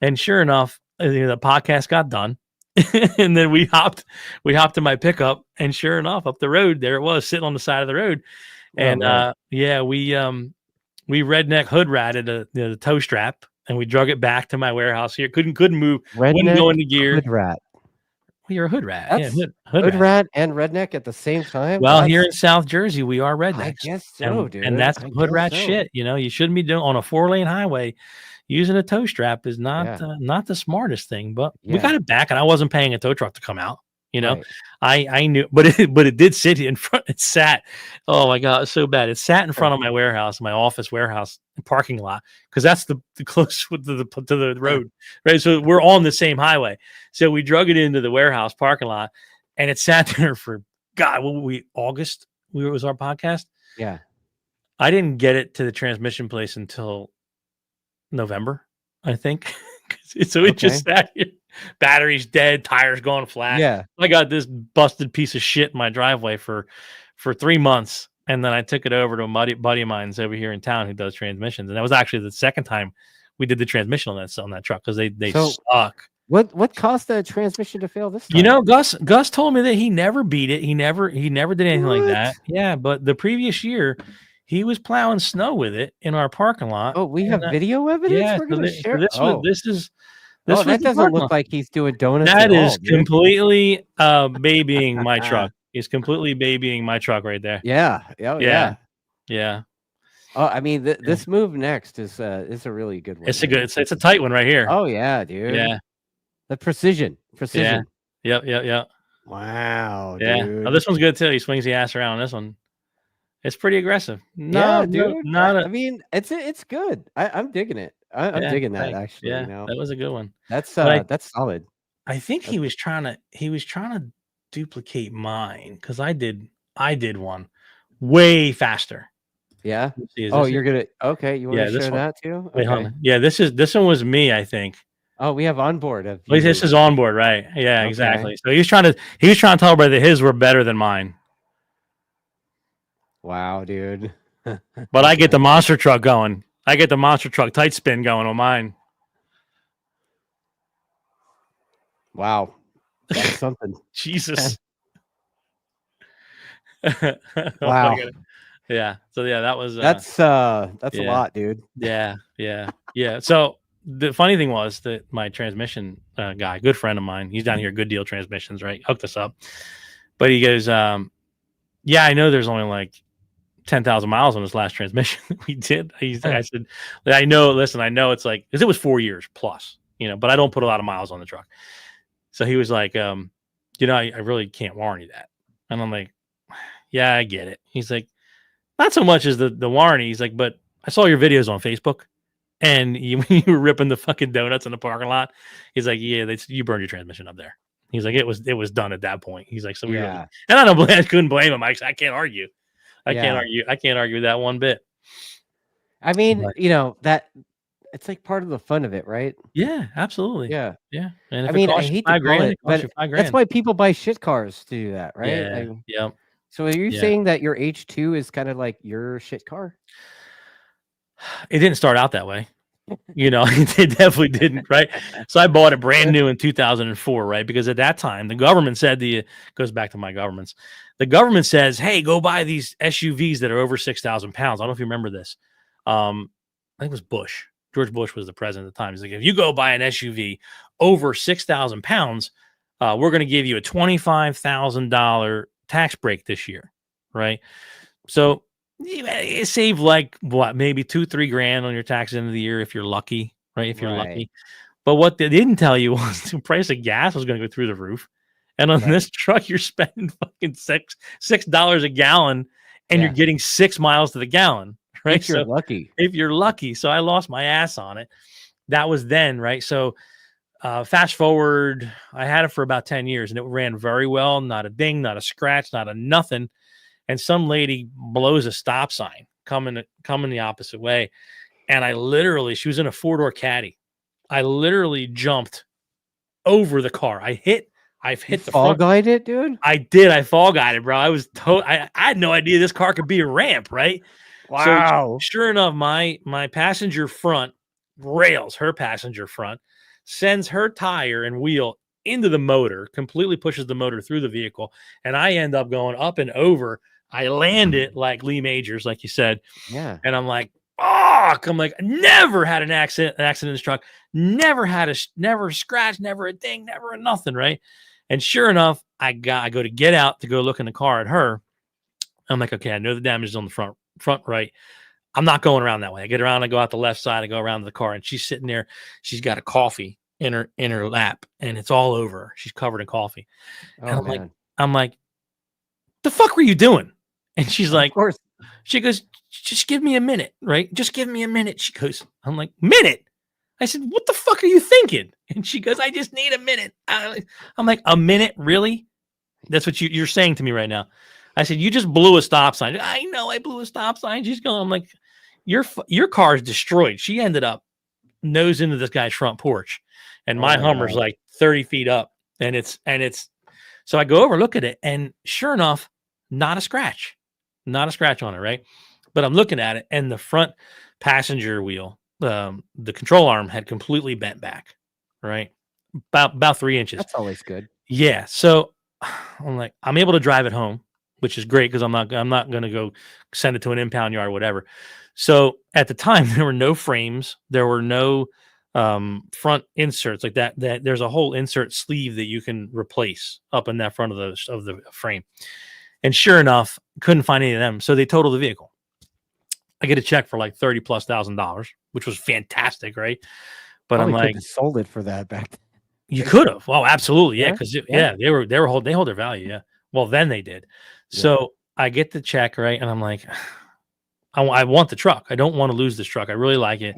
and sure enough, the podcast got done. And then we hopped in my pickup, and sure enough, up the road there it was, sitting on the side of the road. And we redneck hood ratted the toe strap, and we drug it back to my warehouse here. Couldn't move. Wouldn't go into gear. Hood rat. Well, you're a hood rat. That's hood rat and redneck at the same time. Well, here in South Jersey, we are rednecks. I guess so, dude. And that's hood rat shit. You shouldn't be doing on a 4-lane highway. Using a tow strap is not the smartest thing, but we got it back, and I wasn't paying a tow truck to come out. Right. I knew, but it did sit in front. It sat. Oh my God, it's so bad. It sat in front of my warehouse, my office warehouse parking lot, because that's the closest to the road, right? So we're on the same highway. So we drug it into the warehouse parking lot, and it sat there for August. Was our podcast. Yeah, I didn't get it to the transmission place until November, I think. So it just sat here. Battery's dead, tires going flat. Yeah. I got this busted piece of shit in my driveway for 3 months. And then I took it over to a buddy of mine's over here in town who does transmissions. And that was actually the second time we did the transmission on that truck, because they suck. What caused the transmission to fail this time? Gus told me that he never beat it. He never did anything like that. Yeah, but the previous year he was plowing snow with it in our parking lot. Oh, we have video evidence. Yeah, we're gonna share. That doesn't look like he's doing donuts. That is completely babying my truck. He's completely babying my truck right there. Yeah. Yeah. Oh, I mean, this move next is a really good one. It's a tight one right here. Oh yeah, dude. Yeah. The precision. Yeah. Yep. Wow. Yeah. Dude. Oh, this one's good too. He swings the ass around on this one. It's pretty aggressive. Dude. I mean, it's good. I'm digging it. I'm digging that actually. Yeah, that was a good one. That's solid. I think he was trying to duplicate mine, because I did one way faster. Yeah. You're gonna You want to share that too? Okay. Wait, yeah. This one was me, I think. Oh, we have onboard. This is onboard, right? Yeah, okay. Exactly. So he was trying to tell everybody that his were better than mine. Wow, dude. But I get the monster truck going. I get the monster truck tight spin going on mine. Wow. That's something. Jesus. Wow. Yeah. So that was that's a lot, dude. Yeah. So the funny thing was that my transmission guy, good friend of mine, he's down here, Good Deal Transmissions, right? Hooked us up. But he goes, yeah, I know there's only like 10,000 miles on this last transmission we did. I said, I know it's like, because it was 4 years plus, but I don't put a lot of miles on the truck. So he was like, I really can't warranty that. And I'm like, yeah, I get it. He's like, not so much as the warranty. He's like, but I saw your videos on Facebook, and you were ripping the fucking donuts in the parking lot. He's like, yeah, you burned your transmission up there. He's like, it was done at that point. He's like, so we really, and I couldn't blame him. I can't argue. I can't argue with that one bit. I mean, that it's like part of the fun of it, right? Yeah, absolutely. Yeah. And I mean, I hate to call it, but that's why people buy shit cars to do that, right? Yeah. So are you saying that your H2 is kind of like your shit car? It didn't start out that way. It definitely didn't, right? So I bought it brand new in 2004, right? Because at that time, the government said goes back to my governments. The government says, hey, go buy these SUVs that are over 6,000 pounds. I don't know if you remember this. I think it was Bush. George Bush was the president at the time. He's like, if you go buy an SUV over 6,000 pounds, we're going to give you a $25,000 tax break this year, right? So you save like maybe $2-3 on your tax end of the year if you're lucky, right? If you're lucky. But what they didn't tell you was the price of gas was going to go through the roof. And on this truck, you're spending fucking $6 a gallon, and you're getting 6 miles to the gallon, right? If you're lucky. If you're lucky. So I lost my ass on it. That was then, right? So fast forward, I had it for about 10 years, and it ran very well. Not a ding, not a scratch, not a nothing. And some lady blows a stop sign coming the opposite way. And she was in a 4-door caddy. I literally jumped over the car. I've hit the fall guide it, dude. I did. I fall guided, bro. I had no idea this car could be a ramp, right? Wow. So sure enough, my passenger front rails, her passenger front, sends her tire and wheel into the motor, completely pushes the motor through the vehicle, and I end up going up and over. I land it like Lee Majors, like you said. Yeah. And I'm like, fuck. I'm like, never had an accident in this truck. Never a scratch, never a ding, never a nothing, right? And sure enough, I go to get out to go look in the car at her. I'm like, okay, I know the damage is on the front right. I'm not going around that way. I get around, I go out the left side, I go around to the car, and she's sitting there. She's got a coffee in her lap, and it's all over her. She's covered in coffee. Oh, and I'm like, the fuck were you doing? And she's like, of course. She goes, just give me a minute, right? Just give me a minute. She goes, I'm like, minute? I said, what the fuck are you thinking? And she goes, I just need a minute. I'm like, a minute? Really? That's what you're saying to me right now. I said, you just blew a stop sign. I know I blew a stop sign. She's going, I'm like, your car is destroyed. She ended up nose into this guy's front porch, and my Hummer's like 30 feet up. And it's, so I go over, look at it, and sure enough, not a scratch on it, right? But I'm looking at it, and the front passenger wheel, the control arm had completely bent back, right? About 3 inches. That's always good. Yeah. So I'm like, I'm able to drive it home, which is great because I'm not going to go send it to an impound yard or whatever. So at the time, there were no frames, there were no front inserts like that. That there's a whole insert sleeve that you can replace up in that front of the frame. And sure enough, couldn't find any of them. So they totaled the vehicle. I get a check for like $30,000+, which was fantastic, right? But probably I'm like, sold it for that back then. You could have. Oh, absolutely. Yeah. Cause they hold their value. Yeah. Well, then they did. So I get the check, right? And I'm like, I want the truck. I don't want to lose this truck. I really like it.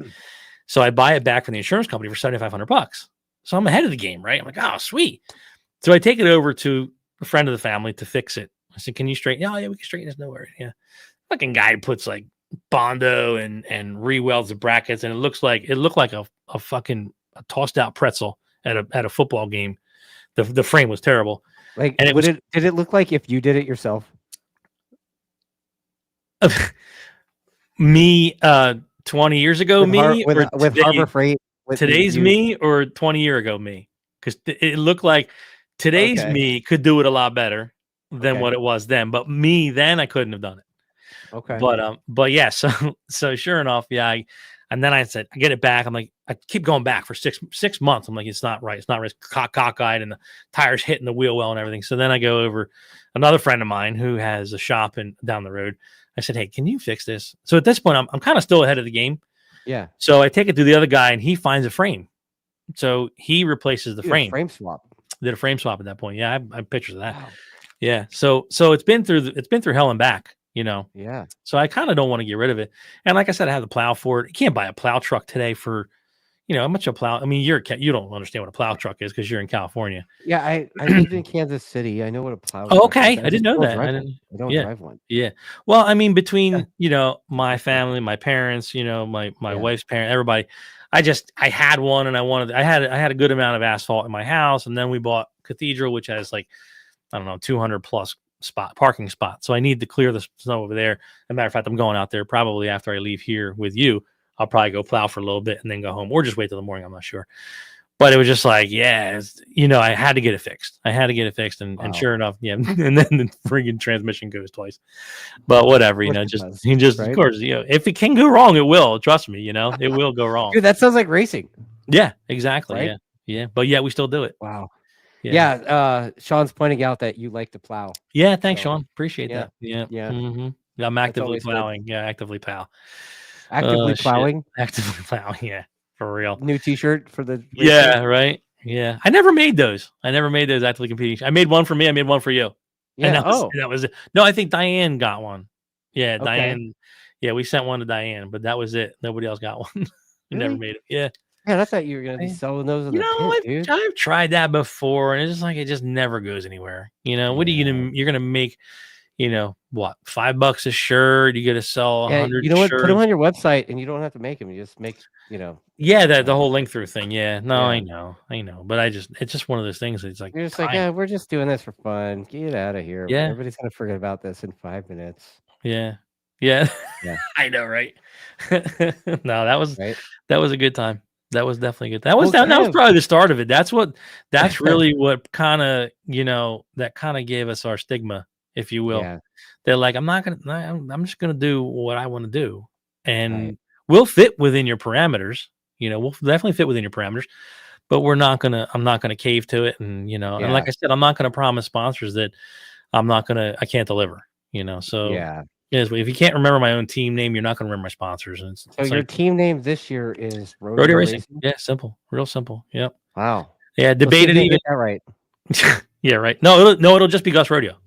So I buy it back from the insurance company for $7,500. So I'm ahead of the game, right? I'm like, oh, sweet. So I take it over to a friend of the family to fix it. I said, can you straighten? Oh, yeah, we can straighten this. No worries. Yeah. Fucking guy puts like Bondo and re-welds the brackets, and it looked like a fucking tossed out pretzel at a football game. The frame was terrible. Like, and did it look like if you did it yourself? Me 20 years ago, with Harbor Freight. Today's me or 20 year ago me? Because it looked like today's me could do it a lot better than what it was then. But me then, I couldn't have done it. Okay. But yeah, so sure enough, yeah. And then I said, I get it back. I'm like, I keep going back for six months. I'm like, it's not right. It's not right. It's cockeyed, and the tires hitting the wheel well and everything. So then I go over another friend of mine who has a shop down the road. I said, hey, can you fix this? So at this point, I'm kind of still ahead of the game. Yeah. So I take it to the other guy, and he finds a frame. So he replaces the frame. Frame swap. Did a frame swap at that point. Yeah, I have pictures of that. Wow. Yeah. So it's been through hell and back. Yeah. So I kind of don't want to get rid of it. And like I said, I have the plow for it. You can't buy a plow truck today for, how much a plow. I mean, you don't understand what a plow truck is because you're in California. Yeah, I lived in Kansas City. I know what a plow Oh, truck okay. is. I didn't know that. I don't yeah. drive one. Yeah. Well, I mean, between, my family, my parents, my wife's parents, everybody, I had one and I had a good amount of asphalt in my house. And then we bought Cathedral, which has like, I don't know, 200 plus parking spots. So I need to clear the snow over there. As a matter of fact, I'm going out there probably after I leave here with you. I'll probably go plow for a little bit and then go home or just wait till the morning. I'm not sure. But it was just like, I had to get it fixed. And sure enough, yeah. And then the friggin' transmission goes twice. But whatever, of course, if it can go wrong, it will. Trust me, it will go wrong. Dude, that sounds like racing. Yeah, exactly. Right? Yeah. Yeah. But yeah, we still do it. Wow. Yeah. Sean's pointing out that you like to plow. Yeah. Thanks, Sean. Appreciate that. Yeah. Yeah. Mm-hmm. I'm actively plowing. Good. Yeah. Actively plow. Actively plowing? Actively plowing. Yeah. For real. New t-shirt for the racing? Yeah, right. Yeah. I never made those. Actively competing. I made one for me. I made one for you. Yeah. And that was it. No, I think Diane got one. Yeah. Okay. Diane. Yeah. We sent one to Diane, but that was it. Nobody else got one. We really? Never made it. Yeah. Yeah, I thought you were gonna be selling those in the pit, dude. I've tried that before, and it's just like it just never goes anywhere. What are you gonna? You're gonna make, what, $5 a shirt? You gotta sell 100. You know what? Put them on your website, and you don't have to make them. You just make, Yeah, the whole link through thing. Yeah, no, yeah. I know, but it's just one of those things. It's like you're just like, yeah, we're just doing this for fun. Get out of here. Yeah, everybody's gonna forget about this in 5 minutes. Yeah. I know, right? No, that was a good time. That was definitely good. That was probably the start of it. That's really what kind of, that kind of gave us our stigma, if you will. Yeah. They're like, I'm just going to do what I want to do. And we'll fit within your parameters. We'll definitely fit within your parameters, but I'm not going to cave to it. And, and like I said, I'm not going to promise sponsors that I can't deliver, so yeah. Yes, if you can't remember my own team name, you're not going to remember my sponsors. And so your team name this year is Rodio Racing. Yeah, simple, real simple. Yep. Wow. Yeah, debated even. That right. Yeah, right. No, it'll just be Gus Rodeo.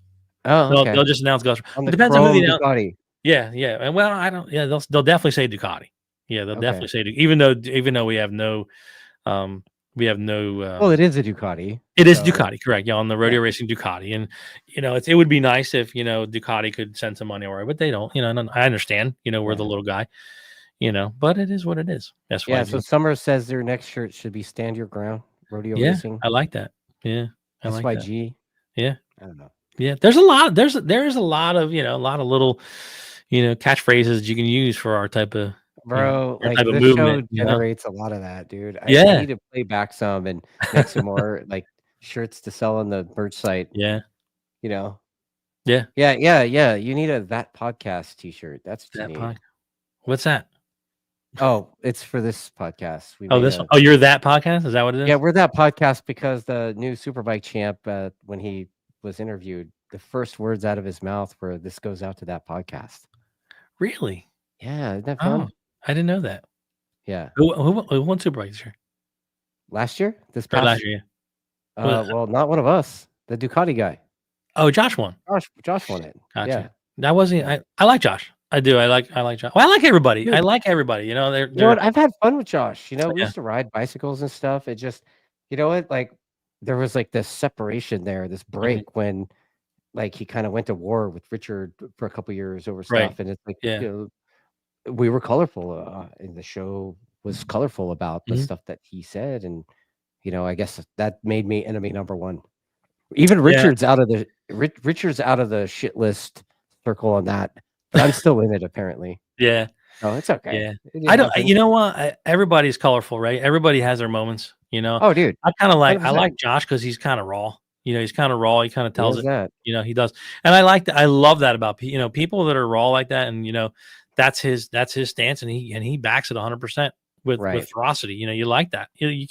Oh, okay. They'll just announce Gus. It depends on who they announce. Yeah. And well, I don't. Yeah, they'll definitely say Ducati. Yeah, they'll definitely say even though we have no. Well, it is a Ducati. It is Ducati, correct? Yeah, on the Rodio Racing Ducati, and it would be nice if Ducati could send some money our way, but they don't. I understand. We're the little guy. But it is what it is. That's why. Yeah. So Summer says their next shirt should be "Stand Your Ground." Rodeo Racing. I like that. Yeah, I like that. SYG. Yeah, I don't know. Yeah, there's a lot. There's a lot of a lot of little catchphrases you can use for our type of. Bro, like this show generates a lot of that, dude. I need to play back some and make some more like shirts to sell on the merch site. Yeah. Yeah. You need a That Podcast t-shirt. That's what you need. What's that? Oh, it's for this podcast. You're That Podcast? Is that what it is? Yeah, we're That Podcast because the new Superbike champ, when he was interviewed, the first words out of his mouth were, "This goes out to That Podcast." Really? Yeah, isn't that fun? I didn't know that. Yeah. Who won Superbike this year? Last year? This past last year? Well, not one of us. The Ducati guy. Oh, Josh won. Josh won it. Gotcha. Yeah. That wasn't. I like Josh. I do. I like Josh. Well, I like everybody. Dude. I like everybody. You know what? I've had fun with Josh. We used to ride bicycles and stuff. It just, like there was like this separation there, this break when like he kind of went to war with Richard for a couple years over stuff, and it's like we were colorful, and the show was colorful about the stuff that he said, and I guess that made me enemy number one. Even Richard's out of the shit list circle on that, but I'm still in it apparently. Yeah. Oh, it's okay. Yeah. I don't. You know what? Everybody's colorful, right? Everybody has their moments. Oh, dude. I kind of like. 100%. I like Josh because he's kind of raw. He's kind of raw. He kind of tells it. That. He does, and I like that. I love that about people that are raw like that, and that's his stance, and he backs it 100% with ferocity. You like that. You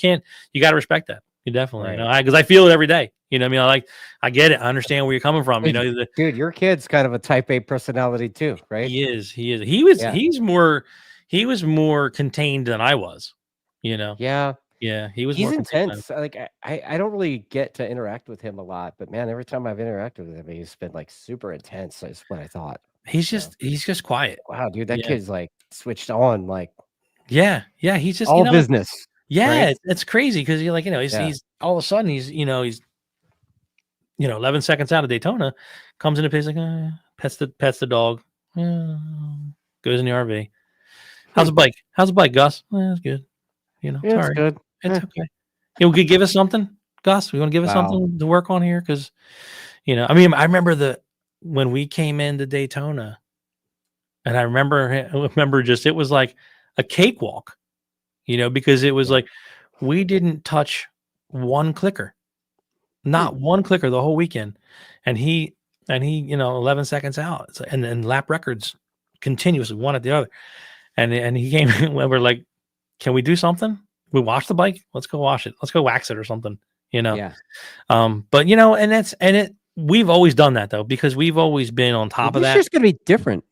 got to respect that. You definitely, because I feel it every day. I get it. I understand where you're coming from. Dude, your kid's kind of a type A personality too, right? He is. He was more contained than I was. Yeah. Yeah, he's more intense. Like I don't really get to interact with him a lot, but man, every time I've interacted with him, he's been like super intense. Is what I thought. he's just quiet. Wow, dude, that kid's like switched on, like yeah, he's just all business. Yeah, right? it's crazy because you're like, he's all of a sudden he's 11 seconds out of Daytona, comes into pace like pets the dog, goes in the RV. How's the bike? How's the bike, Gus? It's good. It's good. It's okay. You could give us something, Gus. We want to give us something to work on here because, I mean, I remember when we came into Daytona, and I remember just it was like a cakewalk, because it was like we didn't touch one clicker, not one clicker the whole weekend, and he 11 seconds out, and lap records continuously one at the other, and he came in when we're like, can we do something? We wash the bike. Let's go wash it. Let's go wax it or something. Yeah. But we've always done that though, because we've always been on top of that. This year's gonna be different,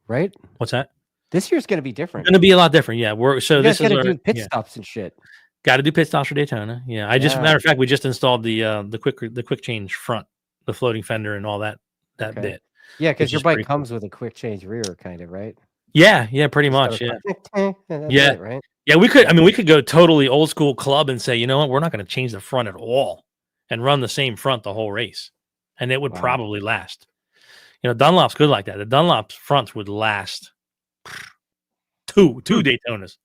right? What's that? This year's gonna be different. Going to be a lot different. Yeah, this is gonna do pit stops and shit. Got to do pit stops for Daytona. Yeah, matter of fact, we just installed the quick change front, the floating fender, and all that bit. Yeah, because your bike comes with a quick change rear, kind of, right? Yeah, pretty much. Yeah, it, right. Yeah, we could. I mean, we could go totally old school club and say, you know what, we're not going to change the front at all, and run the same front the whole race, and it would probably last. Dunlop's good like that. The Dunlop's fronts would last two Daytonas.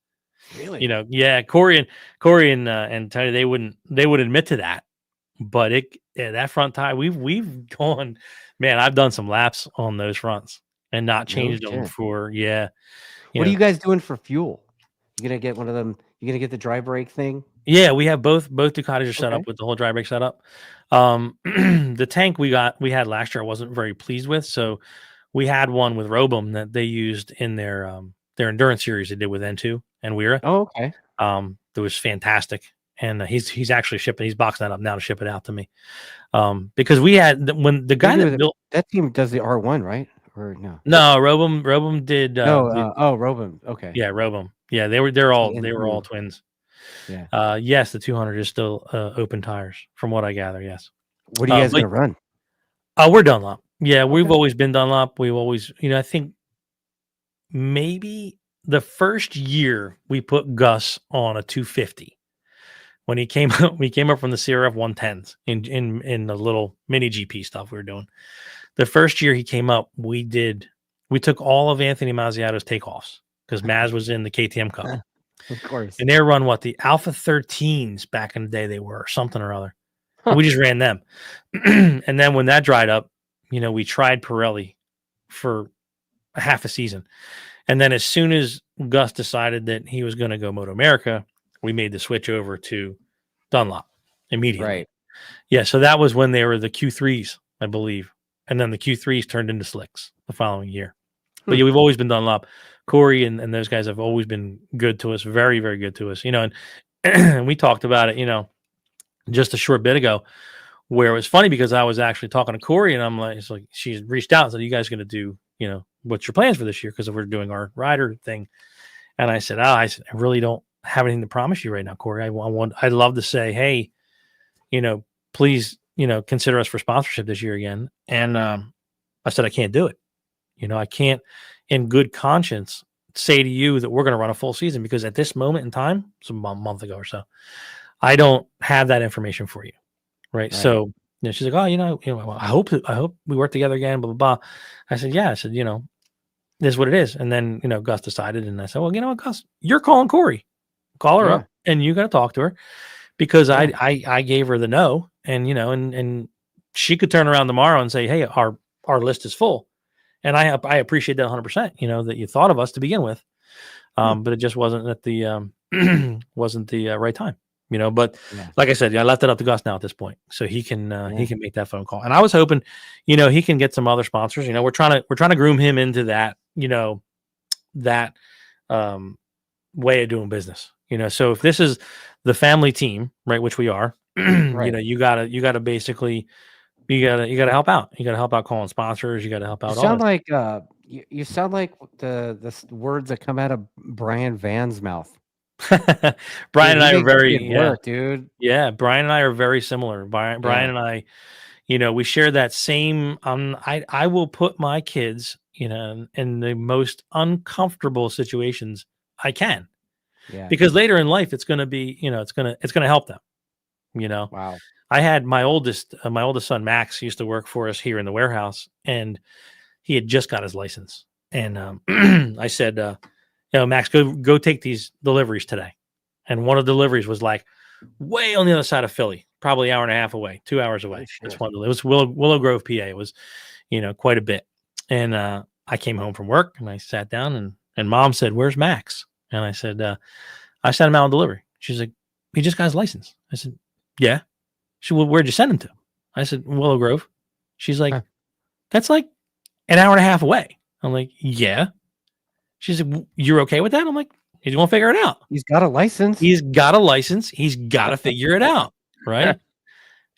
Really? Yeah. Corey and Tony, they would admit to that, but that front tire, we've gone, man. I've done some laps on those fronts and not changed them for What are you guys doing for fuel? You gonna get one of them? You gonna get the dry brake thing? Yeah, we have both Ducatis are set up with the whole dry brake setup. The tank we had last year I wasn't very pleased with, so we had one with Robum that they used in their endurance series they did with N2 and Weira. Oh, okay. That was fantastic, and he's actually shipping. He's boxing that up now to ship it out to me. Because we had when the guy that built that team does the R1, right? Or no? No, Robum did. Robum. Okay. Yeah, Robum. Yeah, they were all twins. Yeah. Yes, the 200 is still open tires, from what I gather. Yes. What are you guys gonna run? We're Dunlop. Yeah, we've always been Dunlop. We've always, I think maybe the first year we put Gus on a 250 when he came up. We came up from the CRF 110s in the little mini GP stuff we were doing. The first year he came up, we took all of Anthony Mazziato's takeoffs because Maz was in the KTM Cup. Of course. And they run what the Alpha 13s back in the day they were, or something or other. We just ran them. And then when that dried up, we tried Pirelli for a half a season. And then as soon as Gus decided that he was going to go MotoAmerica, we made the switch over to Dunlop immediately. Right. Yeah. So that was when they were the Q3s, I believe. And then the Q3s turned into slicks the following year. But yeah, we've always been Dunlop. Corey and those guys have always been good to us, very, very good to us. And we talked about it, just a short bit ago, where it was funny because I was actually talking to Corey and I'm like, she reached out and said, you guys going to do, what's your plans for this year? Because we're doing our rider thing. And I said, I really don't have anything to promise you right now, Corey. I'd love to say, hey, please, consider us for sponsorship this year again. And I said, I can't do it. I can't in good conscience say to you that we're going to run a full season because at this moment in time, it's a month ago or so, I don't have that information for you. Right. So she's like, oh, I hope we work together again, blah, blah, blah. I said, yeah. I said, this is what it is. And then, Gus decided, and I said, well, you know what, Gus, you're calling Corey. Call her up and you got to talk to her because I gave her the no and, and she could turn around tomorrow and say, hey, our list is full. And I appreciate that 100%, that you thought of us to begin with. But it just wasn't at the, wasn't the right time, but like I said, I left it up to Gus now at this point. So he can make that phone call. And I was hoping, he can get some other sponsors, we're trying to groom him into that, that, way of doing business, so if this is the family team, right, which we are, you gotta basically, you gotta help out. You gotta help out calling sponsors. You gotta help out. You sound like the words that come out of Brian Van's mouth. Brian and I are very dude. Yeah, Brian and I are very similar. Brian and I, we share that same. I will put my kids, in the most uncomfortable situations I can. Yeah. Because later in life, it's going to be, it's going to help them, Wow. I had my oldest son, Max, used to work for us here in the warehouse, and he had just got his license. And I said, Max, go take these deliveries today. And one of the deliveries was like way on the other side of Philly, probably an hour and a half away, 2 hours away. It was Willow Grove, PA. It was, quite a bit. And I came home from work and I sat down and Mom said, "Where's Max?" And I said, I sent him out on delivery. She's like, "He just got his license." I said, "Yeah." She said, "Well, where'd you send him to?" I said, "Willow Grove." She's like, "That's like an hour and a half away." I'm like, "Yeah." She's like, "You're okay with that?" I'm like, "He's going to figure it out. He's got a license. He's got a license. He's got to figure it out." Right.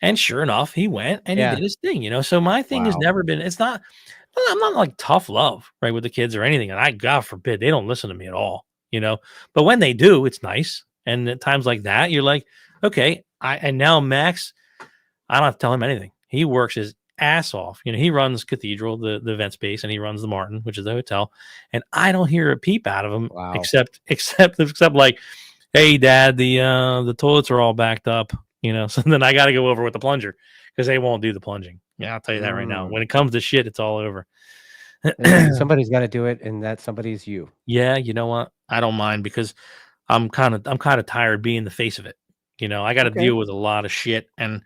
And sure enough, he went and he did his thing, So my thing has never been, I'm not like tough love, right, with the kids or anything. And God forbid, they don't listen to me at all, but when they do, it's nice. And at times like that, you're like, okay. And now Max, I don't have to tell him anything. He works his ass off. He runs Cathedral, the event space, and he runs the Martin, which is the hotel. And I don't hear a peep out of him except like, "Hey, Dad, the toilets are all backed up." So then I got to go over with the plunger because they won't do the plunging. Yeah, I'll tell you that right now. When it comes to shit, it's all over. Somebody's got to do it, and that somebody's you. Yeah, you know what? I don't mind because I'm kind of tired being the face of it. I got to deal with a lot of shit, and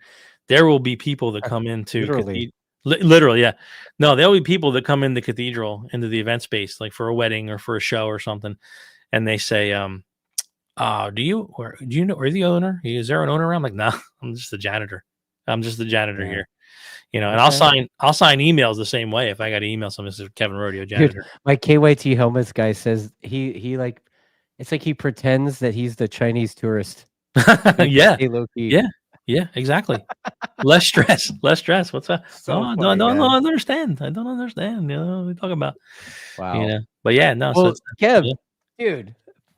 there will be people that come into literally, yeah. No, there'll be people that come into Cathedral, into the event space, like for a wedding or for a show or something, and they say, do you know, are the owner? Is there an owner around? I'm like, no, I'm just the janitor. I'm just the janitor here. And I'll sign emails the same way. If I got to email someone, this is Kevin Rodio, janitor. Dude, my KYT helmets guy says he like, it's like he pretends that he's the Chinese tourist. Yeah. Yeah, exactly. Less stress. What's that? So I don't understand. I don't understand. What we talking about? Wow. But yeah, no. Well, Kev, dude,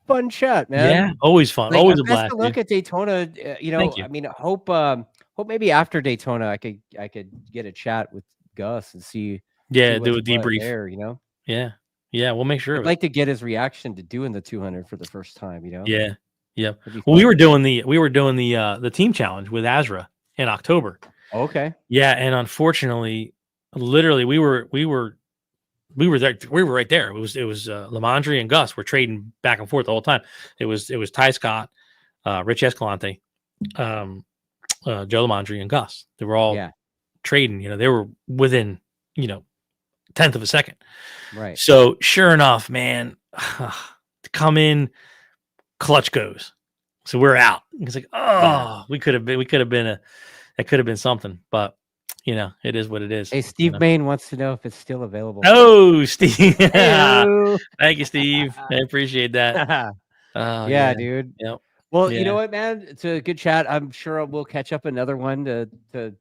fun chat, man. Yeah, always fun. Like, always a best blast. of luck at Daytona. Thank you. I mean, hope maybe after Daytona I could get a chat with Gus and see. Yeah, do a debrief there. Yeah, we'll make sure. I'd like to get his reaction to doing the 200 for the first time. Yeah. Well, we were doing the team challenge with Azra in October. Okay. Yeah, and unfortunately, literally, we were there. We were right there. It was Lamondre and Gus were trading back and forth the whole time. It was Ty Scott, Rich Escalante, Joe Lamondre, and Gus. They were all trading. They were within 1/10 of a second. Right. So sure enough, man, to come in, clutch goes. So we're out. It's like, we could have been that could have been something, but it is what it is. Hey, Steve Main wants to know if it's still available. Oh, Steve. Thank you, Steve. I appreciate that. Yeah, dude. Yep. Well, you know what, man? It's a good chat. I'm sure we'll catch up another one to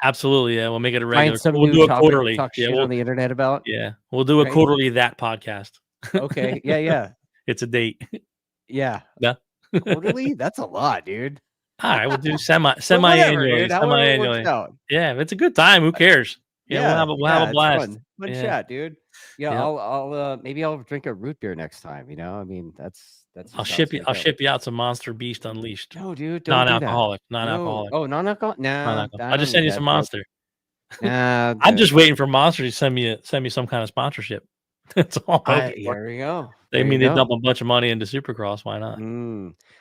Absolutely. Yeah, we'll make it a regular. We'll do a quarterly. Talk shit on the internet about. Yeah, we'll do a quarterly that podcast. Okay. Yeah. It's a date. Yeah. Quarterly? That's a lot, dude. All right, we'll do semi-annually. Yeah, if it's a good time, who cares? We'll have a blast. Fun chat, dude. Yeah, I'll maybe I'll drink a root beer next time. I mean, that's. I'll ship you out some Monster Beast Unleashed. No, dude, non-alcoholic. Oh, non-alcoholic. Nah, I'll just send you some Monster. I'm just waiting for Monster to send me some kind of sponsorship. That's all. There we go. They dump a bunch of money into Supercross. Why not?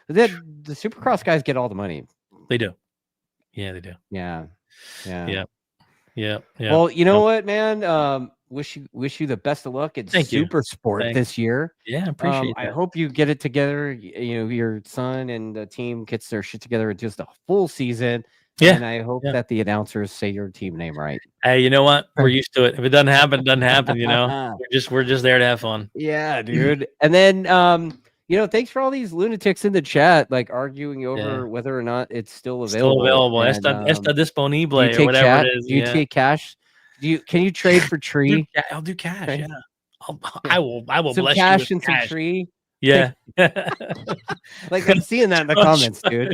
The Supercross guys get all the money. They do. Yeah, they do. Yeah. Well, you know what, man? Wish you the best of luck at Supersport this year. Yeah, appreciate that. I hope you get it together. Your son and the team gets their shit together in just a full season. Yeah. And I hope that the announcers say your team name right. Hey, you know what? We're used to it. If it doesn't happen, it doesn't happen, We're just there to have fun. Yeah, dude. And then thanks for all these lunatics in the chat, like arguing over whether or not it's still available. Esta disponible or whatever it is. Do you take cash? Can you trade for tree? I'll do cash. Yeah. I will some bless cash you and some tree. Yeah. Like I'm seeing that in the comments, dude.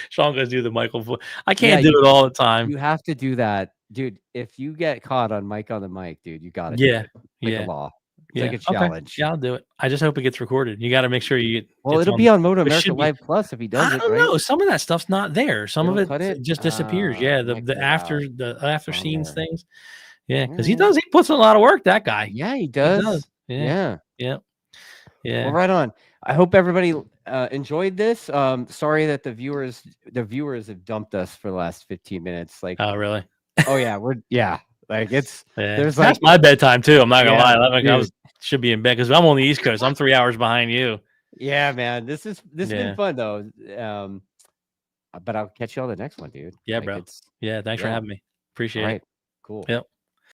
Sean goes do the Michael. I can't do it all the time. You have to do that. Dude, if you get caught on Mike on the mic, dude, you got to Yeah. do it. Like a law. It's like a Okay. challenge. Yeah, I'll do it. I just hope it gets recorded. You got to make sure you get. Well, it'll be on MotoAmerica Live Plus if he does it, right? I don't know. Some of that stuff's not there. Some of it just disappears. Yeah, the after scenes things. Yeah, because he puts in a lot of work. That guy. Yeah, he does. He does. Yeah. Well, right on. I hope everybody enjoyed this. Sorry that the viewers have dumped us for the last 15 minutes. Like, oh really? Oh yeah, like it's there's like, that's my bedtime too. I'm not gonna lie. I should be in bed because I'm on the East Coast. I'm 3 hours behind you. Yeah, man. This has been fun though. But I'll catch you on the next one, dude. Yeah, like, bro. Yeah, thanks for having me. Appreciate it. Cool. Yep.